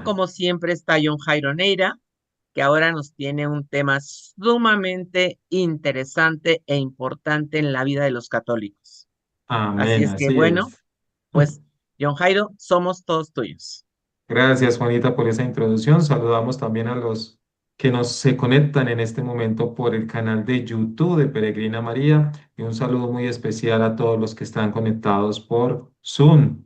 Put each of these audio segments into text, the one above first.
Conmigo, como siempre, está John Jairo Neira, que ahora nos tiene un tema sumamente interesante e importante en la vida de los católicos. Así Amén, es que, así bueno, es. pues, John Jairo, somos todos tuyos. Gracias, Juanita, por esa introducción. Saludamos también a los que nos se conectan en este momento por el canal de YouTube de Peregrina María y un saludo muy especial a todos los que están conectados por Zoom.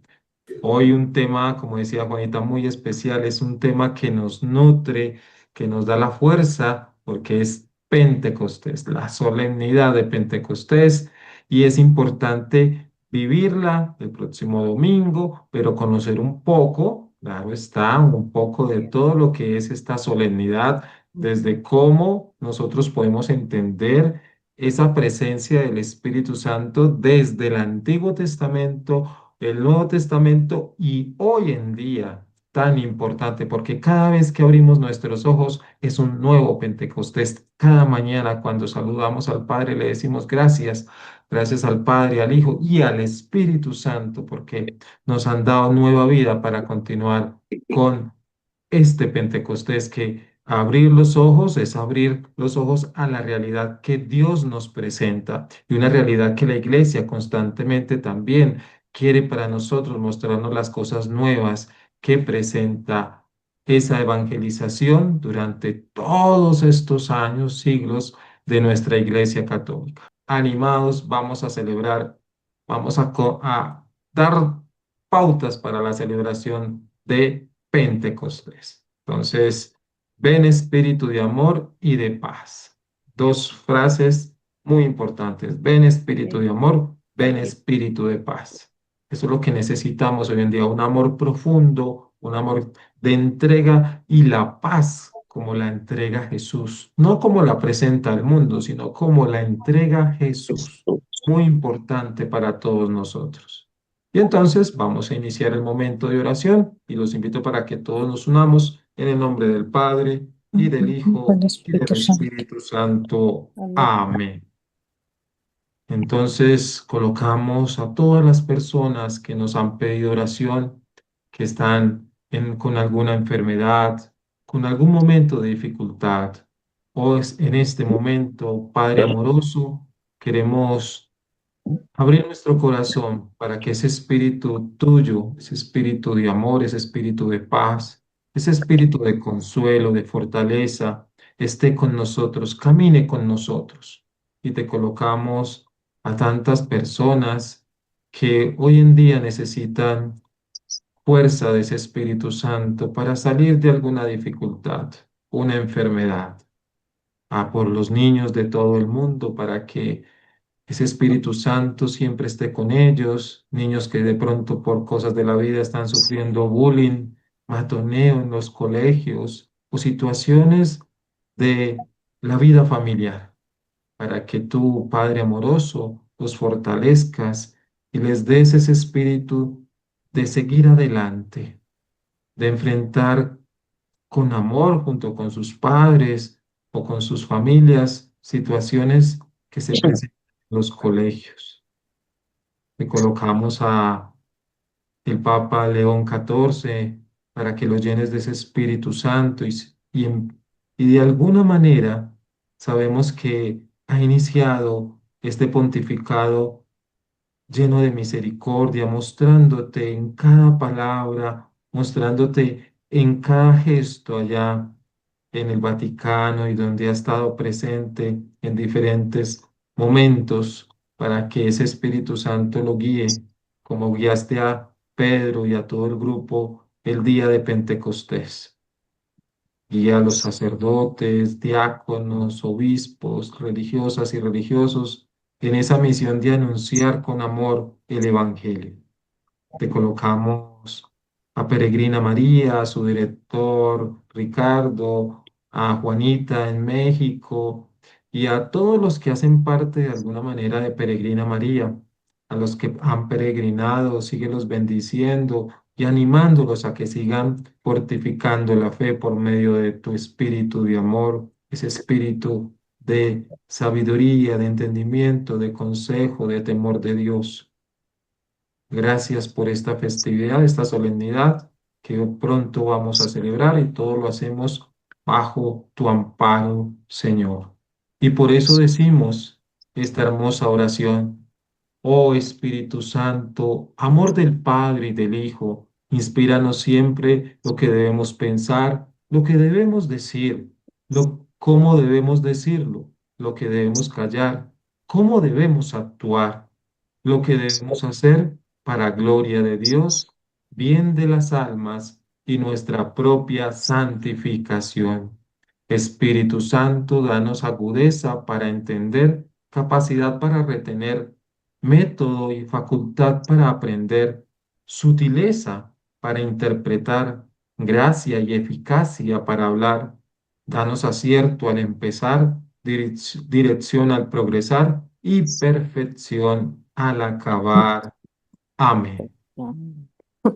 Hoy un tema, como decía Juanita, muy especial, es un tema que nos nutre, que nos da la fuerza, porque es Pentecostés, la solemnidad de Pentecostés, y es importante vivirla el próximo domingo, pero conocer un poco, claro está, un poco de todo lo que es esta solemnidad, desde cómo nosotros podemos entender esa presencia del Espíritu Santo desde el Antiguo Testamento, el Nuevo Testamento y hoy en día tan importante, porque cada vez que abrimos nuestros ojos es un nuevo Pentecostés. Cada mañana cuando saludamos al Padre le decimos gracias, gracias al Padre, al Hijo y al Espíritu Santo, porque nos han dado nueva vida para continuar con este Pentecostés, que abrir los ojos es abrir los ojos a la realidad que Dios nos presenta y una realidad que la iglesia constantemente también quiere para nosotros mostrarnos las cosas nuevas que presenta esa evangelización durante todos estos años, siglos de nuestra iglesia católica. Animados, vamos a celebrar, a dar pautas para la celebración de Pentecostés. Entonces, ven espíritu de amor y de paz. Dos frases muy importantes. Ven espíritu de amor, ven espíritu de paz. Eso es lo que necesitamos hoy en día, un amor profundo, un amor de entrega y la paz como la entrega Jesús, no como la presenta el mundo, sino como la entrega Jesús. Muy importante para todos nosotros. Y entonces vamos a iniciar el momento de oración y los invito para que todos nos unamos en el nombre del Padre y del Con Hijo el y del Espíritu Santo. Espíritu Santo. Amén. Amén. Entonces colocamos a todas las personas que nos han pedido oración, que están con alguna enfermedad, con algún momento de dificultad. En este momento, Padre amoroso, queremos abrir nuestro corazón para que ese espíritu tuyo, ese espíritu de amor, ese espíritu de paz, ese espíritu de consuelo, de fortaleza, esté con nosotros, camine con nosotros. Y te colocamos a tantas personas que hoy en día necesitan fuerza de ese Espíritu Santo para salir de alguna dificultad, una enfermedad, a por los niños de todo el mundo para que ese Espíritu Santo siempre esté con ellos, niños que de pronto por cosas de la vida están sufriendo bullying, matoneo en los colegios o situaciones de la vida familiar, para que tú, Padre amoroso, los fortalezcas y les des ese espíritu de seguir adelante, de enfrentar con amor junto con sus padres o con sus familias situaciones que se presentan en los colegios. Le colocamos a el Papa León XIV para que lo llenes de ese Espíritu Santo y de alguna manera sabemos que ha iniciado este pontificado lleno de misericordia, mostrándote en cada palabra, mostrándote en cada gesto allá en el Vaticano y donde ha estado presente en diferentes momentos para que ese Espíritu Santo lo guíe, como guiaste a Pedro y a todo el grupo el día de Pentecostés. Guía a los sacerdotes, diáconos, obispos, religiosas y religiosos en esa misión de anunciar con amor el Evangelio. Te colocamos a Peregrina María, a su director Ricardo, a Juanita en México y a todos los que hacen parte de alguna manera de Peregrina María, a los que han peregrinado, síguelos bendiciendo y animándolos a que sigan fortificando la fe por medio de tu espíritu de amor, ese espíritu de sabiduría, de entendimiento, de consejo, de temor de Dios. Gracias por esta festividad, esta solemnidad que pronto vamos a celebrar y todo lo hacemos bajo tu amparo, Señor. Y por eso decimos esta hermosa oración. Oh Espíritu Santo, amor del Padre y del Hijo, inspíranos siempre lo que debemos pensar, lo que debemos decir, cómo debemos decirlo, lo que debemos callar, cómo debemos actuar, lo que debemos hacer para gloria de Dios, bien de las almas y nuestra propia santificación. Espíritu Santo, danos agudeza para entender, capacidad para retener, método y facultad para aprender, sutileza para interpretar, gracia y eficacia para hablar. Danos acierto al empezar, dirección al progresar y perfección al acabar. Amén. Amén.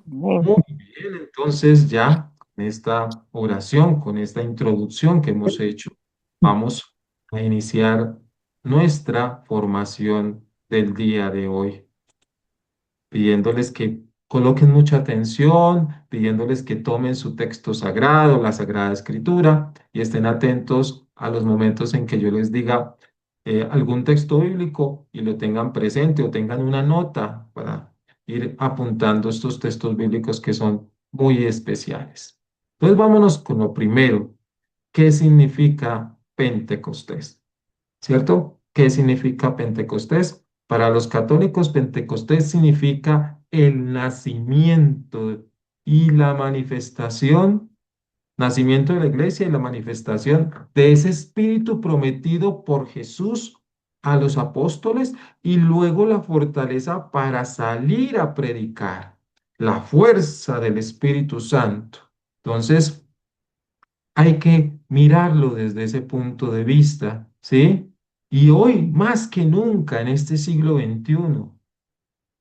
Muy bien, entonces ya con esta oración, con esta introducción que hemos hecho, vamos a iniciar nuestra formación del día de hoy, pidiéndoles que coloquen mucha atención, pidiéndoles que tomen su texto sagrado, la Sagrada Escritura, y estén atentos a los momentos en que yo les diga algún texto bíblico y lo tengan presente o tengan una nota para ir apuntando estos textos bíblicos que son muy especiales. Entonces vámonos con lo primero. ¿Qué significa Pentecostés? ¿Cierto? ¿Qué significa Pentecostés? Para los católicos, Pentecostés significa el nacimiento y la manifestación, nacimiento de la iglesia y la manifestación de ese espíritu prometido por Jesús a los apóstoles y luego la fortaleza para salir a predicar, la fuerza del Espíritu Santo. Entonces, hay que mirarlo desde ese punto de vista, ¿sí? Y hoy, más que nunca en este siglo XXI,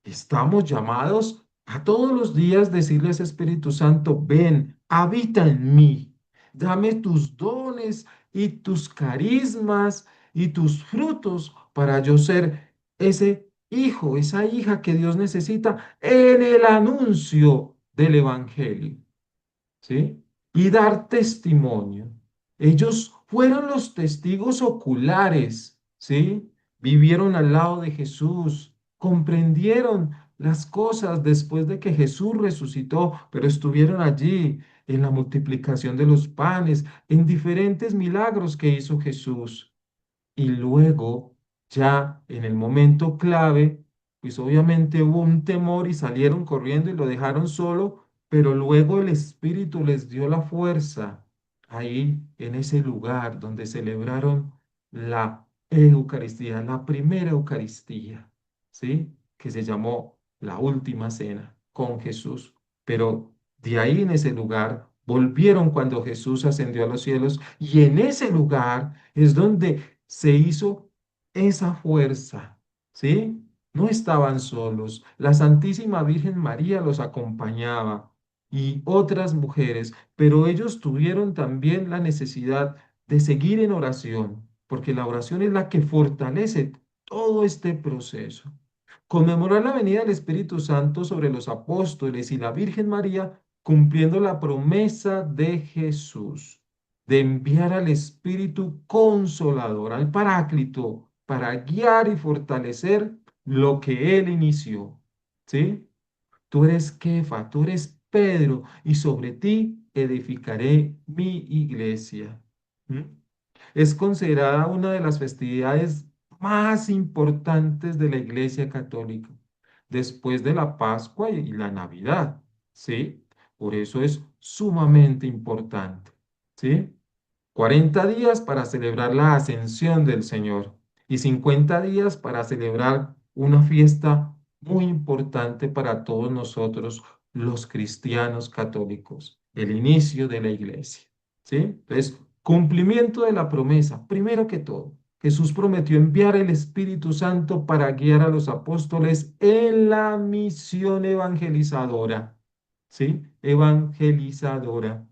estamos llamados a todos los días decirle a ese Espíritu Santo, ven, habita en mí, dame tus dones y tus carismas y tus frutos para yo ser ese hijo, esa hija que Dios necesita en el anuncio del Evangelio. ¿Sí? Y dar testimonio. Ellos fueron los testigos oculares, ¿sí? Vivieron al lado de Jesús, comprendieron las cosas después de que Jesús resucitó, pero estuvieron allí en la multiplicación de los panes, en diferentes milagros que hizo Jesús. Y luego, ya en el momento clave, pues obviamente hubo un temor y salieron corriendo y lo dejaron solo, pero luego el Espíritu les dio la fuerza ahí en ese lugar donde celebraron la Eucaristía, la primera Eucaristía, ¿sí? Que se llamó la última cena con Jesús. Pero de ahí en ese lugar volvieron cuando Jesús ascendió a los cielos y en ese lugar es donde se hizo esa fuerza, ¿sí? No estaban solos. La Santísima Virgen María los acompañaba y otras mujeres, pero ellos tuvieron también la necesidad de seguir en oración, porque la oración es la que fortalece todo este proceso. Conmemorar la venida del Espíritu Santo sobre los apóstoles y la Virgen María, cumpliendo la promesa de Jesús de enviar al Espíritu Consolador, al Paráclito, para guiar y fortalecer lo que Él inició. ¿Sí? Tú eres Kefa, tú eres Pedro, y sobre ti edificaré mi iglesia. ¿Mm? Es considerada una de las festividades más importantes de la Iglesia Católica, después de la Pascua y la Navidad, ¿sí? Por eso es sumamente importante, ¿sí? 40 días para celebrar la ascensión del Señor y 50 días para celebrar una fiesta muy importante para todos nosotros, los cristianos católicos, el inicio de la iglesia. ¿Sí? Entonces, cumplimiento de la promesa, primero que todo. Jesús prometió enviar el Espíritu Santo para guiar a los apóstoles en la misión evangelizadora. ¿Sí? Evangelizadora.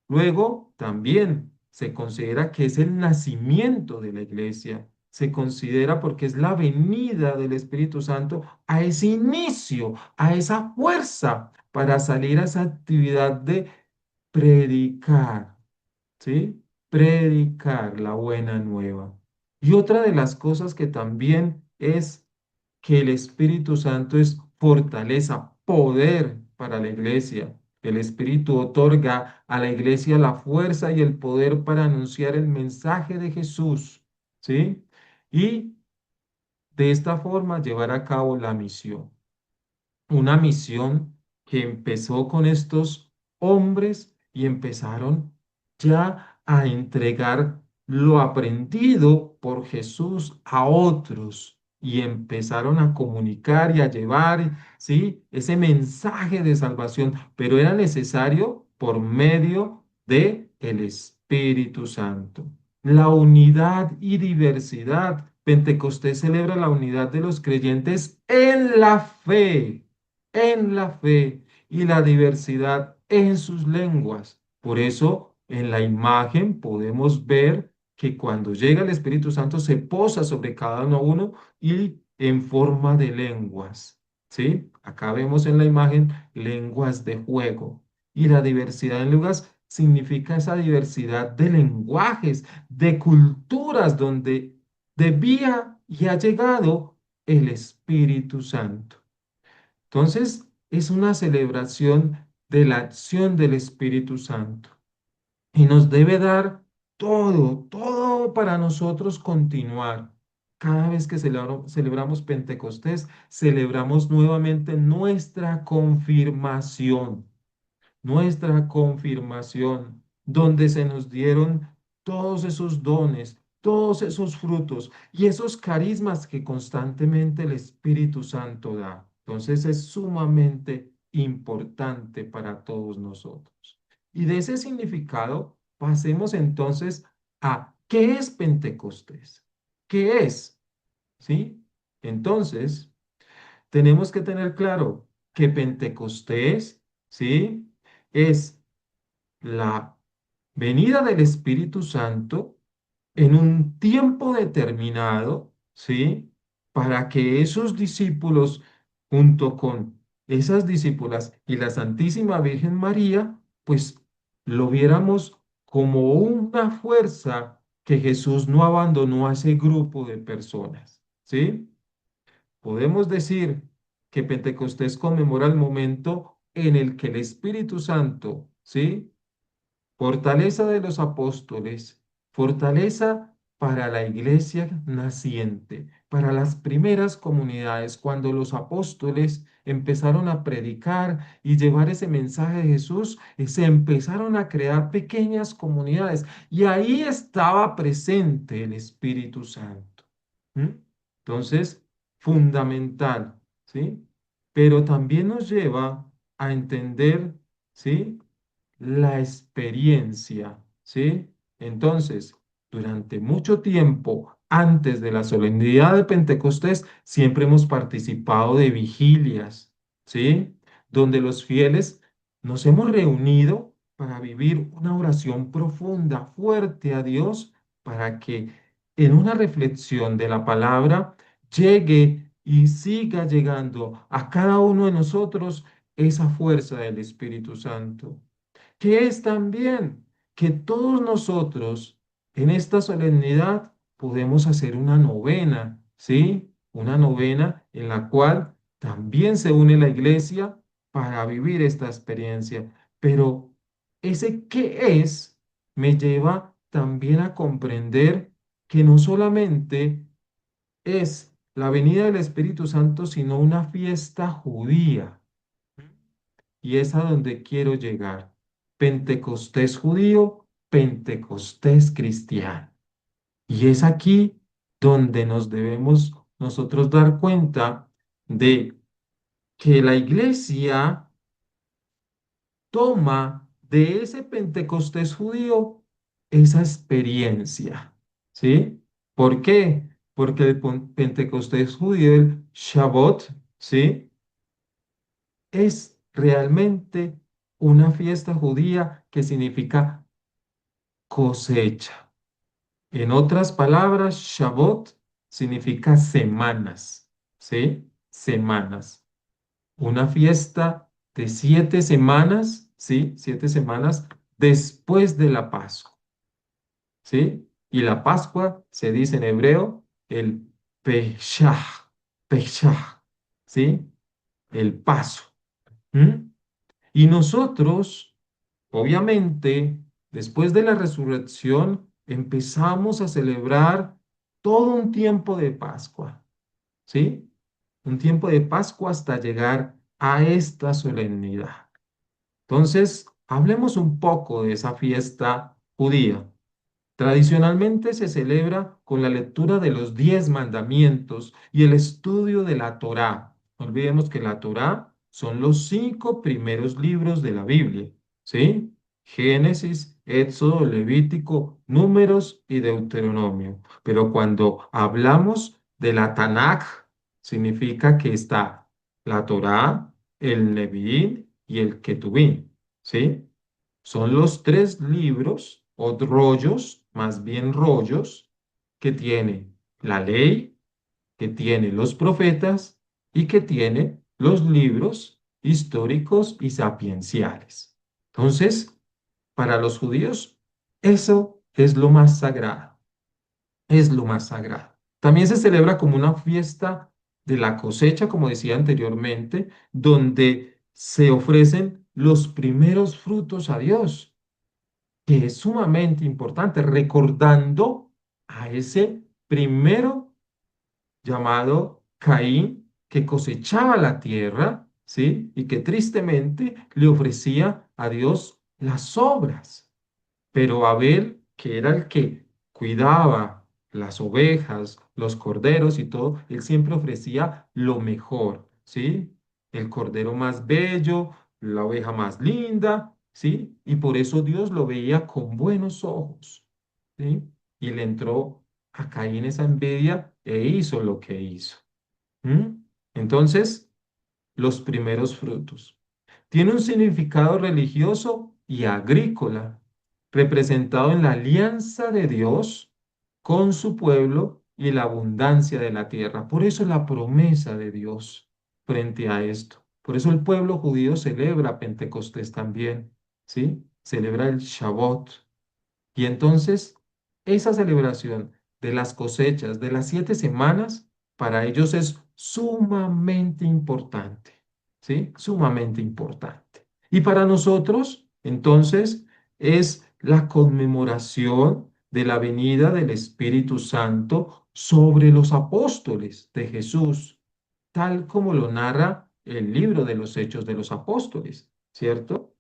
Luego, también se considera que es el nacimiento de la iglesia. Se considera porque es la venida del Espíritu Santo a ese inicio, a esa fuerza, para salir a esa actividad de predicar, ¿sí? Predicar la buena nueva. Y otra de las cosas que también es que el Espíritu Santo es fortaleza, poder para la iglesia. El Espíritu otorga a la iglesia la fuerza y el poder para anunciar el mensaje de Jesús, ¿sí? Y de esta forma llevar a cabo la misión, una misión que empezó con estos hombres y empezaron ya a entregar lo aprendido por Jesús a otros y empezaron a comunicar y a llevar, ¿sí? Ese mensaje de salvación, pero era necesario por medio de el Espíritu Santo. La unidad y diversidad. Pentecostés celebra la unidad de los creyentes en la fe y la diversidad en sus lenguas. Por eso, en la imagen podemos ver que cuando llega el Espíritu Santo se posa sobre cada uno y en forma de lenguas. ¿Sí? Acá vemos en la imagen lenguas de fuego. Y la diversidad en lenguas significa esa diversidad de lenguajes, de culturas donde debía y ha llegado el Espíritu Santo. Entonces, es una celebración de la acción del Espíritu Santo y nos debe dar todo, todo para nosotros continuar. Cada vez que celebramos Pentecostés, celebramos nuevamente nuestra confirmación, donde se nos dieron todos esos dones, todos esos frutos y esos carismas que constantemente el Espíritu Santo da. Entonces es sumamente importante para todos nosotros. Y de ese significado, pasemos entonces a ¿qué es Pentecostés? ¿Qué es? ¿Sí? Entonces, tenemos que tener claro que Pentecostés, ¿sí? Es la venida del Espíritu Santo en un tiempo determinado, ¿sí? Para que esos discípulos, junto con esas discípulas y la Santísima Virgen María, pues lo viéramos como una fuerza que Jesús no abandonó a ese grupo de personas, ¿sí? Podemos decir que Pentecostés conmemora el momento en el que el Espíritu Santo, ¿sí? Fortaleza de los apóstoles, fortaleza para la iglesia naciente, para las primeras comunidades, cuando los apóstoles empezaron a predicar y llevar ese mensaje de Jesús, se empezaron a crear pequeñas comunidades y ahí estaba presente el Espíritu Santo. ¿Mm? Entonces, fundamental, ¿sí? Pero también nos lleva a entender, ¿sí? La experiencia, ¿sí? Entonces, durante mucho tiempo, antes de la solemnidad de Pentecostés, siempre hemos participado de vigilias, ¿sí? Donde los fieles nos hemos reunido para vivir una oración profunda, fuerte a Dios, para que en una reflexión de la palabra llegue y siga llegando a cada uno de nosotros esa fuerza del Espíritu Santo que es también que todos nosotros en esta solemnidad podemos hacer una novena, ¿sí? Una novena en la cual también se une la iglesia para vivir esta experiencia. Pero ese qué es me lleva también a comprender que no solamente es la venida del Espíritu Santo, sino una fiesta judía. Y es a donde quiero llegar. Pentecostés judío, Pentecostés cristiano. Y es aquí donde nos debemos nosotros dar cuenta de que la iglesia toma de ese Pentecostés judío esa experiencia. ¿Sí? ¿Por qué? Porque el Pentecostés judío, el Shabbat, ¿sí? Es realmente una fiesta judía que significa cosecha. En otras palabras, Shavuot significa semanas, ¿sí? Semanas. Una fiesta de 7 semanas, ¿sí? 7 semanas después de la Pascua, ¿sí? Y la Pascua se dice en hebreo el Pesaj, Pesaj, ¿sí? El paso. ¿Mm? Y nosotros, obviamente, después de la resurrección, empezamos a celebrar todo un tiempo de Pascua, ¿sí? Un tiempo de Pascua hasta llegar a esta solemnidad. Entonces, hablemos un poco de esa fiesta judía. Tradicionalmente se celebra con la lectura de los 10 mandamientos y el estudio de la Torá. No olvidemos que la Torá son los 5 primeros libros de la Biblia, ¿sí? Génesis, Éxodo, Levítico, Números y Deuteronomio. Pero cuando hablamos de la Tanaj, significa que está la Torá, el Nevi'im y el Ketubim, ¿sí? Son los 3 libros o rollos, más bien rollos, que tiene la ley, que tiene los profetas y que tiene los libros históricos y sapienciales. Entonces, para los judíos, eso es lo más sagrado, es lo más sagrado. También se celebra como una fiesta de la cosecha, como decía anteriormente, donde se ofrecen los primeros frutos a Dios, que es sumamente importante, recordando a ese primero llamado Caín, que cosechaba la tierra, ¿sí? Y que tristemente le ofrecía a Dios las obras. Pero Abel, que era el que cuidaba las ovejas, los corderos y todo, él siempre ofrecía lo mejor, ¿sí? El cordero más bello, la oveja más linda, ¿sí? Y por eso Dios lo veía con buenos ojos, ¿sí? Y le entró a Caín esa envidia e hizo lo que hizo. ¿Mm? Entonces, los primeros frutos. Tiene un significado religioso y agrícola, representado en la alianza de Dios con su pueblo y la abundancia de la tierra. Por eso la promesa de Dios frente a esto. Por eso el pueblo judío celebra Pentecostés también, ¿sí? Celebra el Shabbat. Y entonces, esa celebración de las cosechas de las 7 semanas, para ellos es sumamente importante, ¿sí? Sumamente importante. Y para nosotros, entonces, es la conmemoración de la venida del Espíritu Santo sobre los apóstoles de Jesús, tal como lo narra el libro de los Hechos de los Apóstoles, ¿cierto?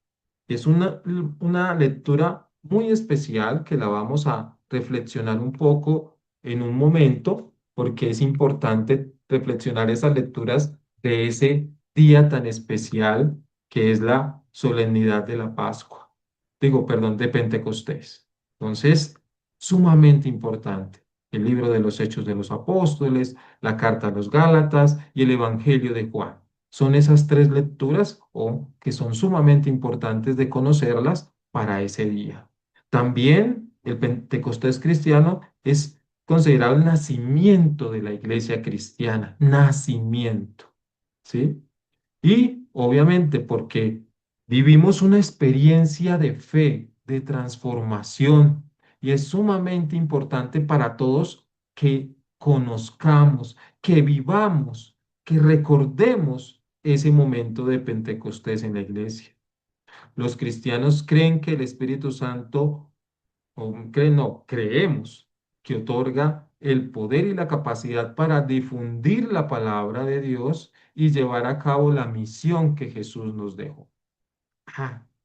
Es una lectura muy especial que la vamos a reflexionar un poco en un momento, porque es importante reflexionar esas lecturas de ese día tan especial que es la solemnidad de la Pascua. Digo, perdón, de Pentecostés. Entonces, sumamente importante. El libro de los Hechos de los Apóstoles, la carta a los Gálatas y el Evangelio de Juan. Son esas 3 lecturas o que son sumamente importantes de conocerlas para ese día. También el Pentecostés cristiano es considerado el nacimiento de la iglesia cristiana, nacimiento, ¿sí? Y obviamente porque vivimos una experiencia de fe, de transformación, y es sumamente importante para todos que conozcamos, que vivamos, que recordemos ese momento de Pentecostés en la iglesia. Los cristianos creen que el Espíritu Santo, o creen, no, creemos que otorga el poder y la capacidad para difundir la palabra de Dios y llevar a cabo la misión que Jesús nos dejó.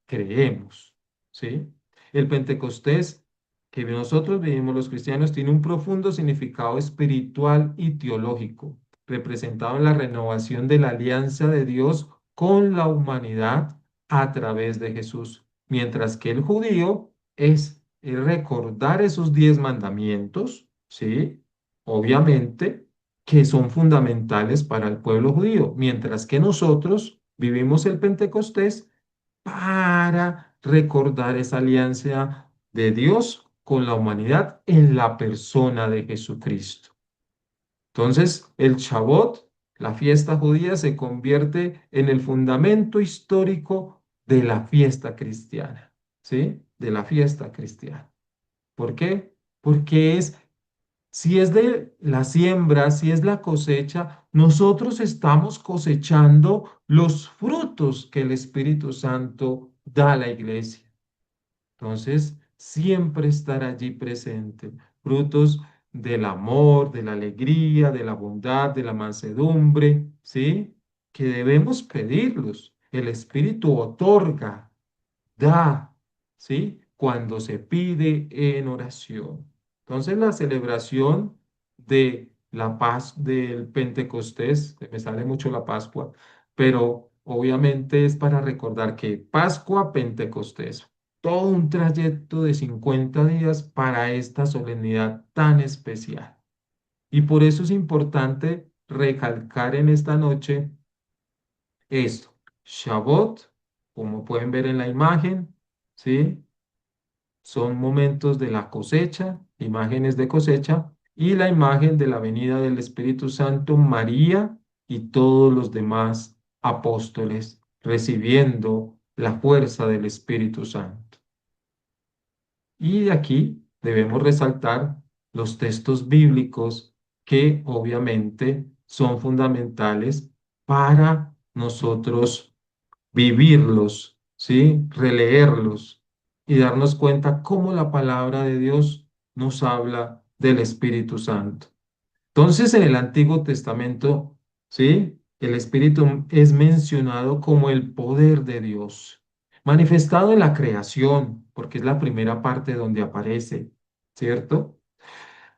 Creemos, ¿sí? El Pentecostés que nosotros vivimos los cristianos tiene un profundo significado espiritual y teológico, representado en la renovación de la alianza de Dios con la humanidad a través de Jesús, mientras que el judío es el recordar esos 10 mandamientos, ¿sí? Obviamente que son fundamentales para el pueblo judío, mientras que nosotros vivimos el Pentecostés para recordar esa alianza de Dios con la humanidad en la persona de Jesucristo. Entonces, el Shabbat La fiesta judía se convierte en el fundamento histórico de la fiesta cristiana, ¿sí? De la fiesta cristiana. ¿Por qué? Porque si es de la siembra, si es la cosecha, nosotros estamos cosechando los frutos que el Espíritu Santo da a la iglesia. Entonces, siempre estar allí presente. Frutos del amor, de la alegría, de la bondad, de la mansedumbre, ¿sí? Que debemos pedirlos. El Espíritu otorga, da, ¿sí? Cuando se pide en oración. Entonces, la celebración de la paz del Pentecostés, me sale mucho la Pascua, pero obviamente es para recordar que Pascua, Pentecostés, todo un trayecto de 50 días para esta solemnidad tan especial. Y por eso es importante recalcar en esta noche esto. Shabbat, como pueden ver en la imagen, ¿sí? Son momentos de la cosecha, imágenes de cosecha, y la imagen de la venida del Espíritu Santo, María y todos los demás apóstoles recibiendo la fuerza del Espíritu Santo. Y de aquí debemos resaltar los textos bíblicos que obviamente son fundamentales para nosotros vivirlos, ¿sí? Releerlos y darnos cuenta cómo la palabra de Dios nos habla del Espíritu Santo. Entonces, en el Antiguo Testamento, ¿sí? El Espíritu es mencionado como el poder de Dios, manifestado en la creación, porque es la primera parte donde aparece, ¿cierto?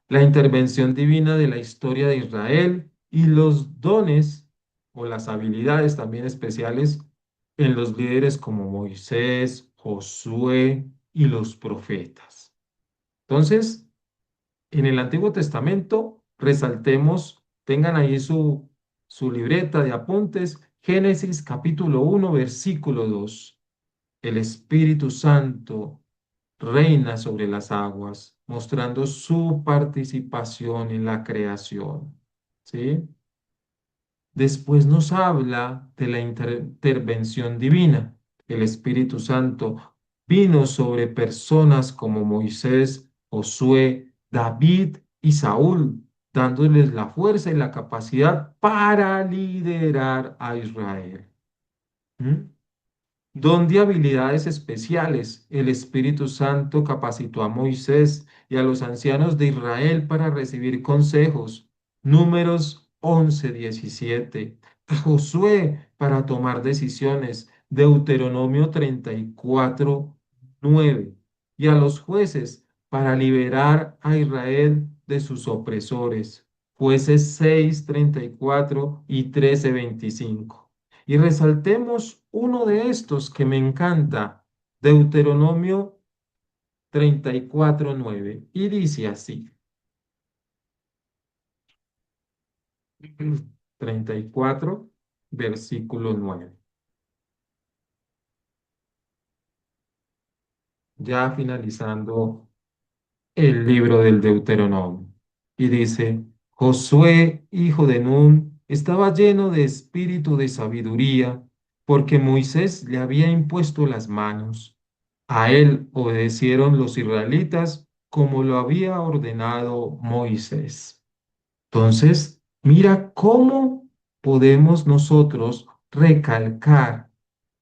La intervención divina de la historia de Israel y los dones o las habilidades también especiales en los líderes como Moisés, Josué y los profetas. Entonces, en el Antiguo Testamento, resaltemos, tengan ahí su libreta de apuntes, Génesis capítulo 1, versículo 2. El Espíritu Santo reina sobre las aguas, mostrando su participación en la creación. ¿Sí? Después nos habla de la intervención divina. El Espíritu Santo vino sobre personas como Moisés, Josué, David y Saúl, dándoles la fuerza y la capacidad para liderar a Israel. ¿Mm? Don de habilidades especiales. El Espíritu Santo capacitó a Moisés y a los ancianos de Israel para recibir consejos. Números 11:17. A Josué para tomar decisiones. Deuteronomio 34:9. Y a los jueces para liberar a Israel de sus opresores. Jueces 6:34 y 13:25. Y resaltemos uno de estos que me encanta, Deuteronomio 34:9. Y dice así, 34, versículo 9. Ya finalizando el libro del Deuteronomio. Y dice, Josué, hijo de Nun, estaba lleno de espíritu de sabiduría, porque Moisés le había impuesto las manos. A él obedecieron los israelitas como lo había ordenado Moisés. Entonces, mira cómo podemos nosotros recalcar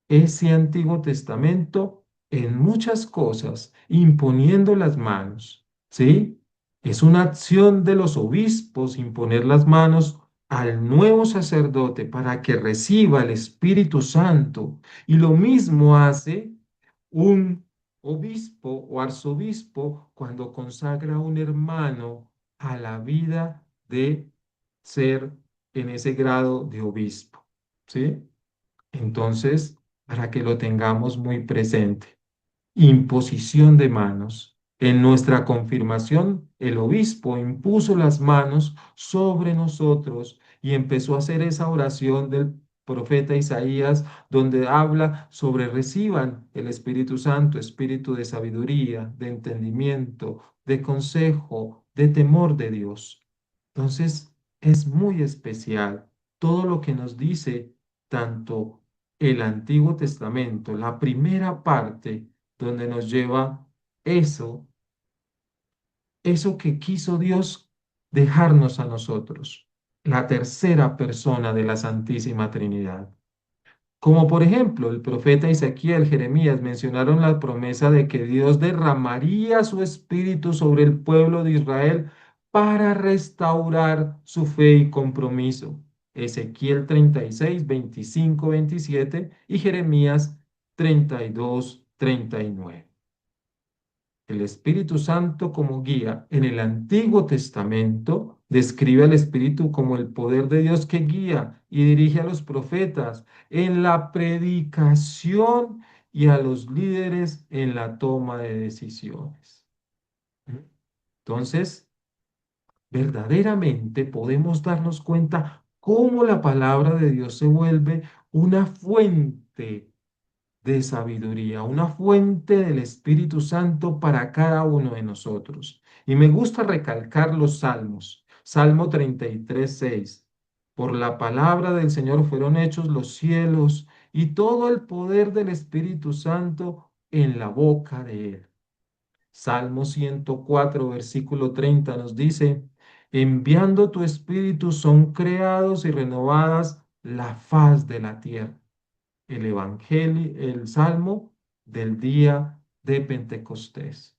ese Antiguo Testamento en muchas cosas, imponiendo las manos, ¿sí? Es una acción de los obispos imponer las manos al nuevo sacerdote para que reciba el Espíritu Santo. Y lo mismo hace un obispo o arzobispo cuando consagra a un hermano a la vida de ser en ese grado de obispo, ¿sí? Entonces, para que lo tengamos muy presente, imposición de manos. En nuestra confirmación, el obispo impuso las manos sobre nosotros y empezó a hacer esa oración del profeta Isaías, donde habla sobre reciban el Espíritu Santo, espíritu de sabiduría, de entendimiento, de consejo, de temor de Dios. Entonces, es muy especial. todo lo que nos dice tanto el Antiguo Testamento, la primera parte donde nos lleva eso, eso que quiso Dios dejarnos a nosotros, la tercera persona de la Santísima Trinidad. Como por ejemplo, el profeta Ezequiel, Jeremías mencionaron la promesa de que Dios derramaría su espíritu sobre el pueblo de Israel para restaurar su fe y compromiso. Ezequiel 36, 25, 27 y Jeremías 32, 39. El Espíritu Santo como guía en el Antiguo Testamento describe al Espíritu como el poder de Dios que guía y dirige a los profetas en la predicación y a los líderes en la toma de decisiones. Entonces, verdaderamente podemos darnos cuenta cómo la palabra de Dios se vuelve una fuente de sabiduría, una fuente del Espíritu Santo para cada uno de nosotros. Y me gusta recalcar los salmos. Salmo 33, 6. Por la palabra del Señor fueron hechos los cielos y todo el poder del Espíritu Santo en la boca de él. Salmo 104, versículo 30 nos dice, enviando tu Espíritu son creados y renovadas la faz de la tierra. El Evangelio, el Salmo del día de Pentecostés.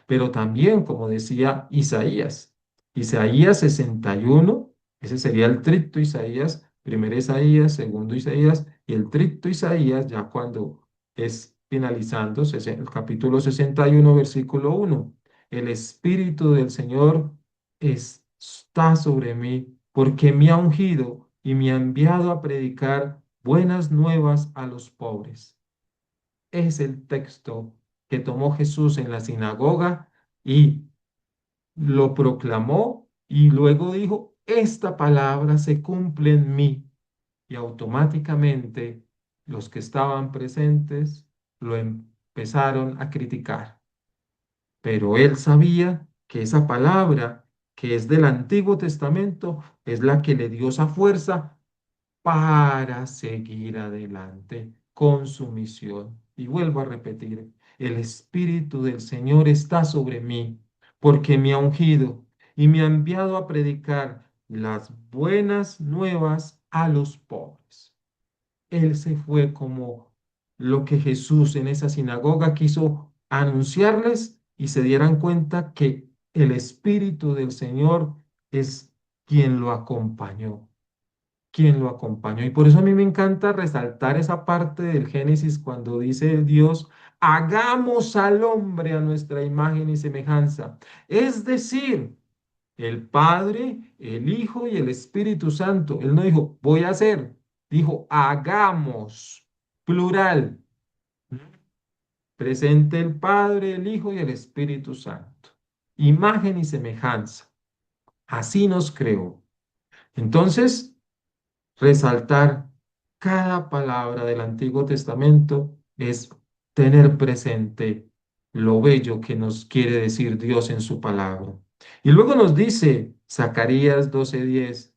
Pero también, como decía Isaías, Isaías 61, ese sería el tripto Isaías, primero Isaías, segundo Isaías, y el tripto Isaías, ya cuando es finalizando el capítulo 61, versículo 1. El Espíritu del Señor está sobre mí, porque me ha ungido y me ha enviado a predicar buenas nuevas a los pobres. Es el texto que tomó Jesús en la sinagoga y lo proclamó y luego dijo, esta palabra se cumple en mí. Y automáticamente los que estaban presentes lo empezaron a criticar. Pero él sabía que esa palabra que es del Antiguo Testamento es la que le dio esa fuerza para seguir adelante con su misión. Y vuelvo a repetir, el Espíritu del Señor está sobre mí porque me ha ungido y me ha enviado a predicar las buenas nuevas a los pobres. Él se fue como lo que Jesús en esa sinagoga quiso anunciarles y se dieran cuenta que el Espíritu del Señor es quien lo acompañó, quien lo acompañó. Y por eso a mí me encanta resaltar esa parte del Génesis cuando dice Dios, hagamos al hombre a nuestra imagen y semejanza. Es decir, el Padre, el Hijo y el Espíritu Santo. Él no dijo, voy a hacer, dijo, hagamos, plural. Presente el Padre, el Hijo y el Espíritu Santo. Imagen y semejanza. Así nos creó. Entonces, resaltar cada palabra del Antiguo Testamento es tener presente lo bello que nos quiere decir Dios en su palabra. Y luego nos dice Zacarías 12:10,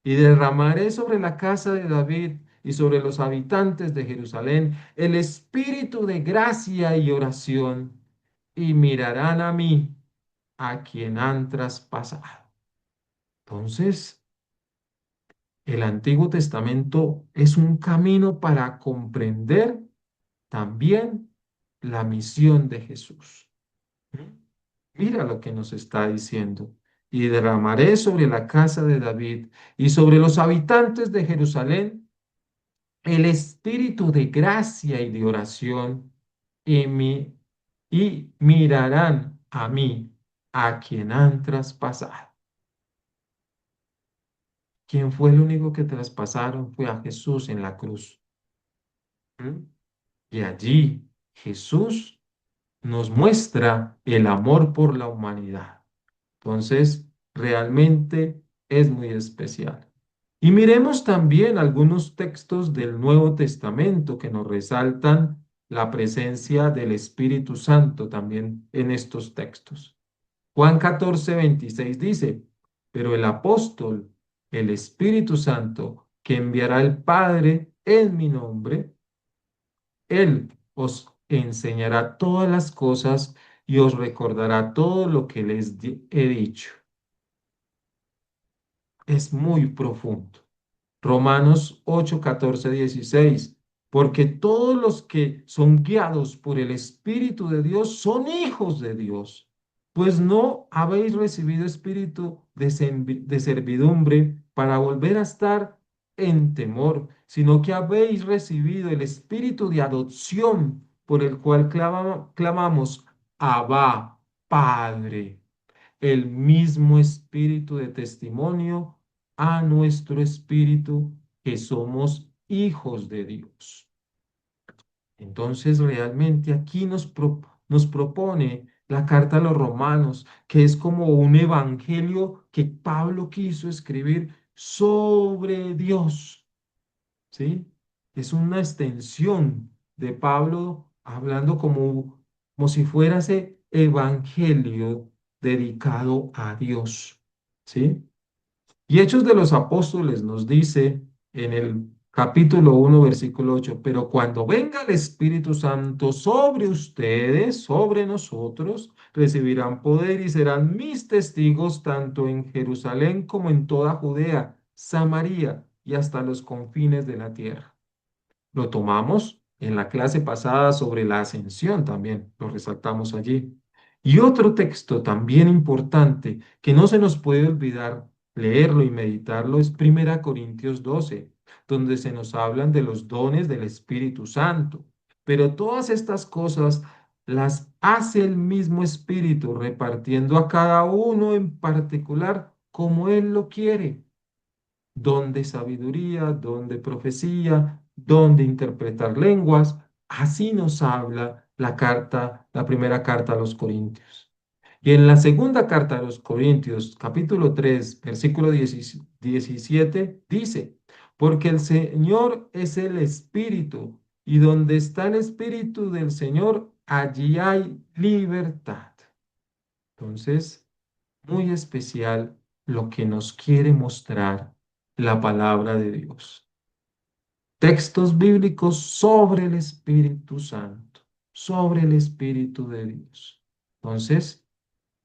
y derramaré sobre la casa de David y sobre los habitantes de Jerusalén el espíritu de gracia y oración, y mirarán a mí, a quien han traspasado. Entonces, el Antiguo Testamento es un camino para comprender también la misión de Jesús. ¿Mm? Mira lo que nos está diciendo. Y derramaré sobre la casa de David y sobre los habitantes de Jerusalén el espíritu de gracia y de oración y mirarán a mí, a quien han traspasado. ¿Quién fue el único que traspasaron? Fue a Jesús en la cruz. ¿Mm? Y allí Jesús nos muestra el amor por la humanidad. Entonces, realmente es muy especial. Y miremos también algunos textos del Nuevo Testamento que nos resaltan la presencia del Espíritu Santo también en estos textos. Juan 14, 26 dice, pero el apóstol el Espíritu Santo que enviará el Padre en mi nombre. Él os enseñará todas las cosas y os recordará todo lo que he dicho. Es muy profundo. Romanos 8, 14, 16. Porque todos los que son guiados por el Espíritu de Dios son hijos de Dios. Pues no habéis recibido espíritu de servidumbre para volver a estar en temor, sino que habéis recibido el espíritu de adopción por el cual clamamos, Abba, Padre. El mismo espíritu de testimonio a nuestro espíritu que somos hijos de Dios. Entonces, realmente aquí nos propone la carta a los romanos, que es como un evangelio que Pablo quiso escribir sobre Dios, ¿sí? Es una extensión de Pablo hablando como si fuera ese evangelio dedicado a Dios, ¿sí? Y Hechos de los Apóstoles nos dice en el capítulo 1, versículo 8, pero cuando venga el Espíritu Santo sobre ustedes, sobre nosotros, recibirán poder y serán mis testigos tanto en Jerusalén como en toda Judea, Samaria y hasta los confines de la tierra. Lo tomamos en la clase pasada sobre la ascensión también, lo resaltamos allí. Y otro texto también importante que no se nos puede olvidar leerlo y meditarlo es Primera Corintios 12, donde se nos hablan de los dones del Espíritu Santo. Pero todas estas cosas las hace el mismo Espíritu, repartiendo a cada uno en particular como Él lo quiere, don de sabiduría, don de profecía, don de interpretar lenguas. Así nos habla la carta, la primera carta a los Corintios. Y en la segunda carta a los Corintios, capítulo 3 versículo 17, dice, porque el Señor es el Espíritu, y donde está el Espíritu del Señor, allí hay libertad. Entonces, muy especial lo que nos quiere mostrar la palabra de Dios. Textos bíblicos sobre el Espíritu Santo, sobre el Espíritu de Dios. Entonces,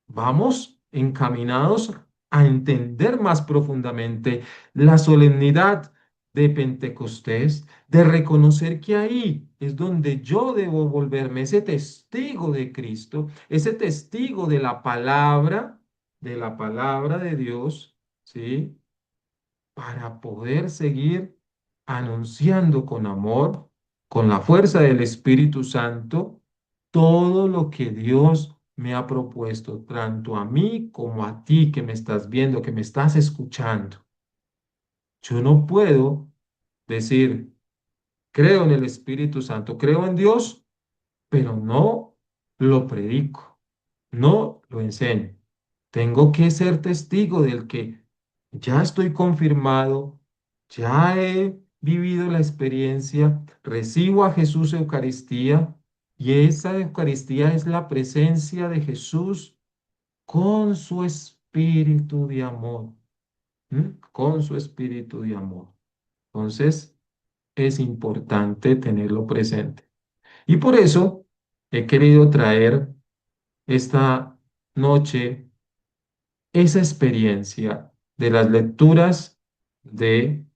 vamos encaminados a entender más profundamente la solemnidad de Pentecostés, de reconocer que ahí es donde yo debo volverme ese testigo de Cristo, ese testigo de la palabra de Dios, ¿sí? Para poder seguir anunciando con amor, con la fuerza del Espíritu Santo, todo lo que Dios me ha propuesto, tanto a mí como a ti que me estás viendo, que me estás escuchando. Yo no puedo decir, creo en el Espíritu Santo, creo en Dios, pero no lo predico, no lo enseño. Tengo que ser testigo del que ya estoy confirmado, ya he vivido la experiencia, recibo a Jesús Eucaristía y esa Eucaristía es la presencia de Jesús con su espíritu de amor, con su espíritu de amor. Entonces, es importante tenerlo presente. Y por eso he querido traer esta noche esa experiencia de las lecturas de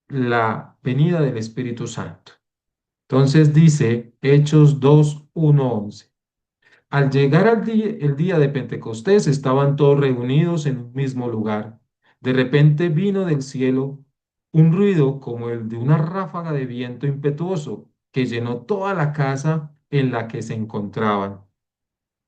la venida del Espíritu Santo. Entonces dice Hechos 2, 1, 11. Al llegar el día de Pentecostés, estaban todos reunidos en un mismo lugar. De repente vino del cielo un ruido como el de una ráfaga de viento impetuoso que llenó toda la casa en la que se encontraban.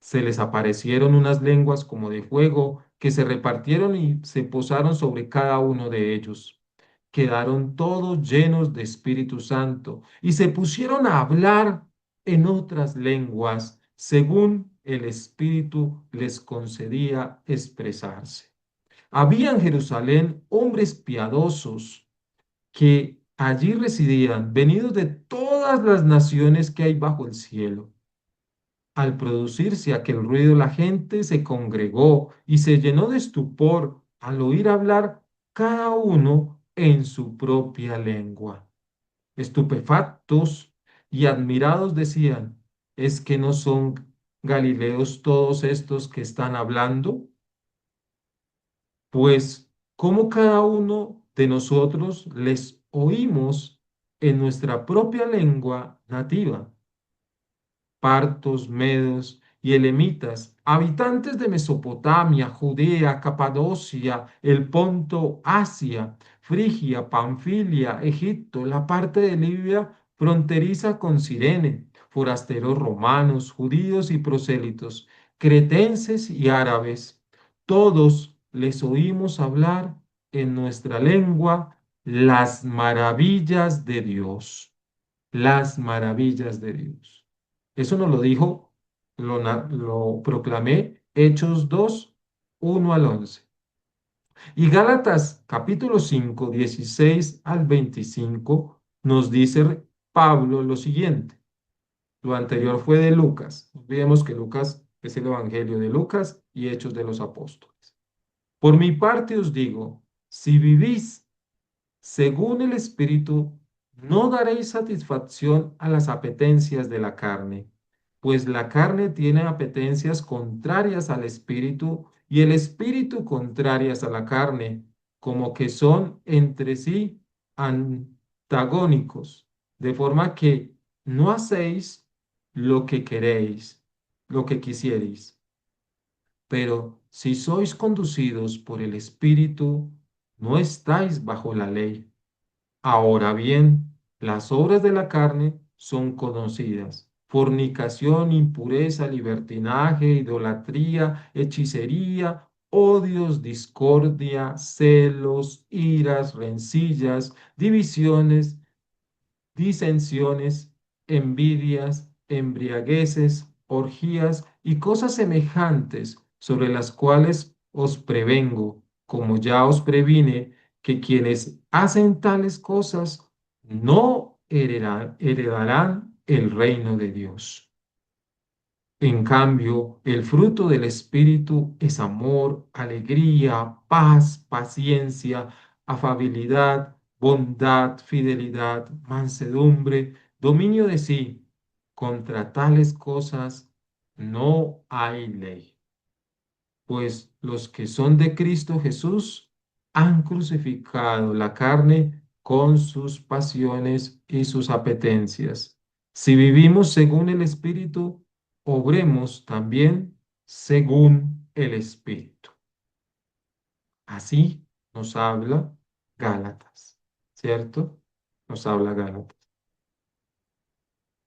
Se les aparecieron unas lenguas como de fuego que se repartieron y se posaron sobre cada uno de ellos. Quedaron todos llenos de Espíritu Santo y se pusieron a hablar en otras lenguas según el Espíritu les concedía expresarse. Había en Jerusalén hombres piadosos que allí residían, venidos de todas las naciones que hay bajo el cielo. Al producirse aquel ruido, la gente se congregó y se llenó de estupor al oír hablar cada uno en su propia lengua. Estupefactos y admirados decían, ¿es que no son galileos todos estos que están hablando? Pues, ¿cómo cada uno de nosotros les oímos en nuestra propia lengua nativa? Partos, medos y elemitas, habitantes de Mesopotamia, Judea, Capadocia, el Ponto, Asia, Frigia, Panfilia, Egipto, la parte de Libia fronteriza con Cirene, forasteros romanos, judíos y prosélitos, cretenses y árabes, todos les oímos hablar en nuestra lengua las maravillas de Dios, las maravillas de Dios. Eso nos lo dijo, lo proclamé, Hechos 2, 1 al 11. Y Gálatas capítulo 5, 16 al 25 nos dice Pablo lo siguiente. Lo anterior fue de Lucas. Olvidemos que Lucas es el Evangelio de Lucas y Hechos de los Apóstoles. Por mi parte os digo, si vivís según el Espíritu, no daréis satisfacción a las apetencias de la carne, pues la carne tiene apetencias contrarias al Espíritu y el Espíritu contrarias a la carne, como que son entre sí antagónicos, de forma que no hacéis lo que queréis, lo que quisierais. Pero si sois conducidos por el Espíritu, no estáis bajo la ley. Ahora bien, las obras de la carne son conocidas: fornicación, impureza, libertinaje, idolatría, hechicería, odios, discordia, celos, iras, rencillas, divisiones, disensiones, envidias, embriagueces, orgías y cosas semejantes, sobre las cuales os prevengo, como ya os previne, que quienes hacen tales cosas no heredarán el reino de Dios. En cambio, el fruto del Espíritu es amor, alegría, paz, paciencia, afabilidad, bondad, fidelidad, mansedumbre, dominio de sí. Contra tales cosas no hay ley. Pues los que son de Cristo Jesús han crucificado la carne con sus pasiones y sus apetencias. Si vivimos según el Espíritu, obremos también según el Espíritu. Así nos habla Gálatas, ¿cierto? Nos habla Gálatas.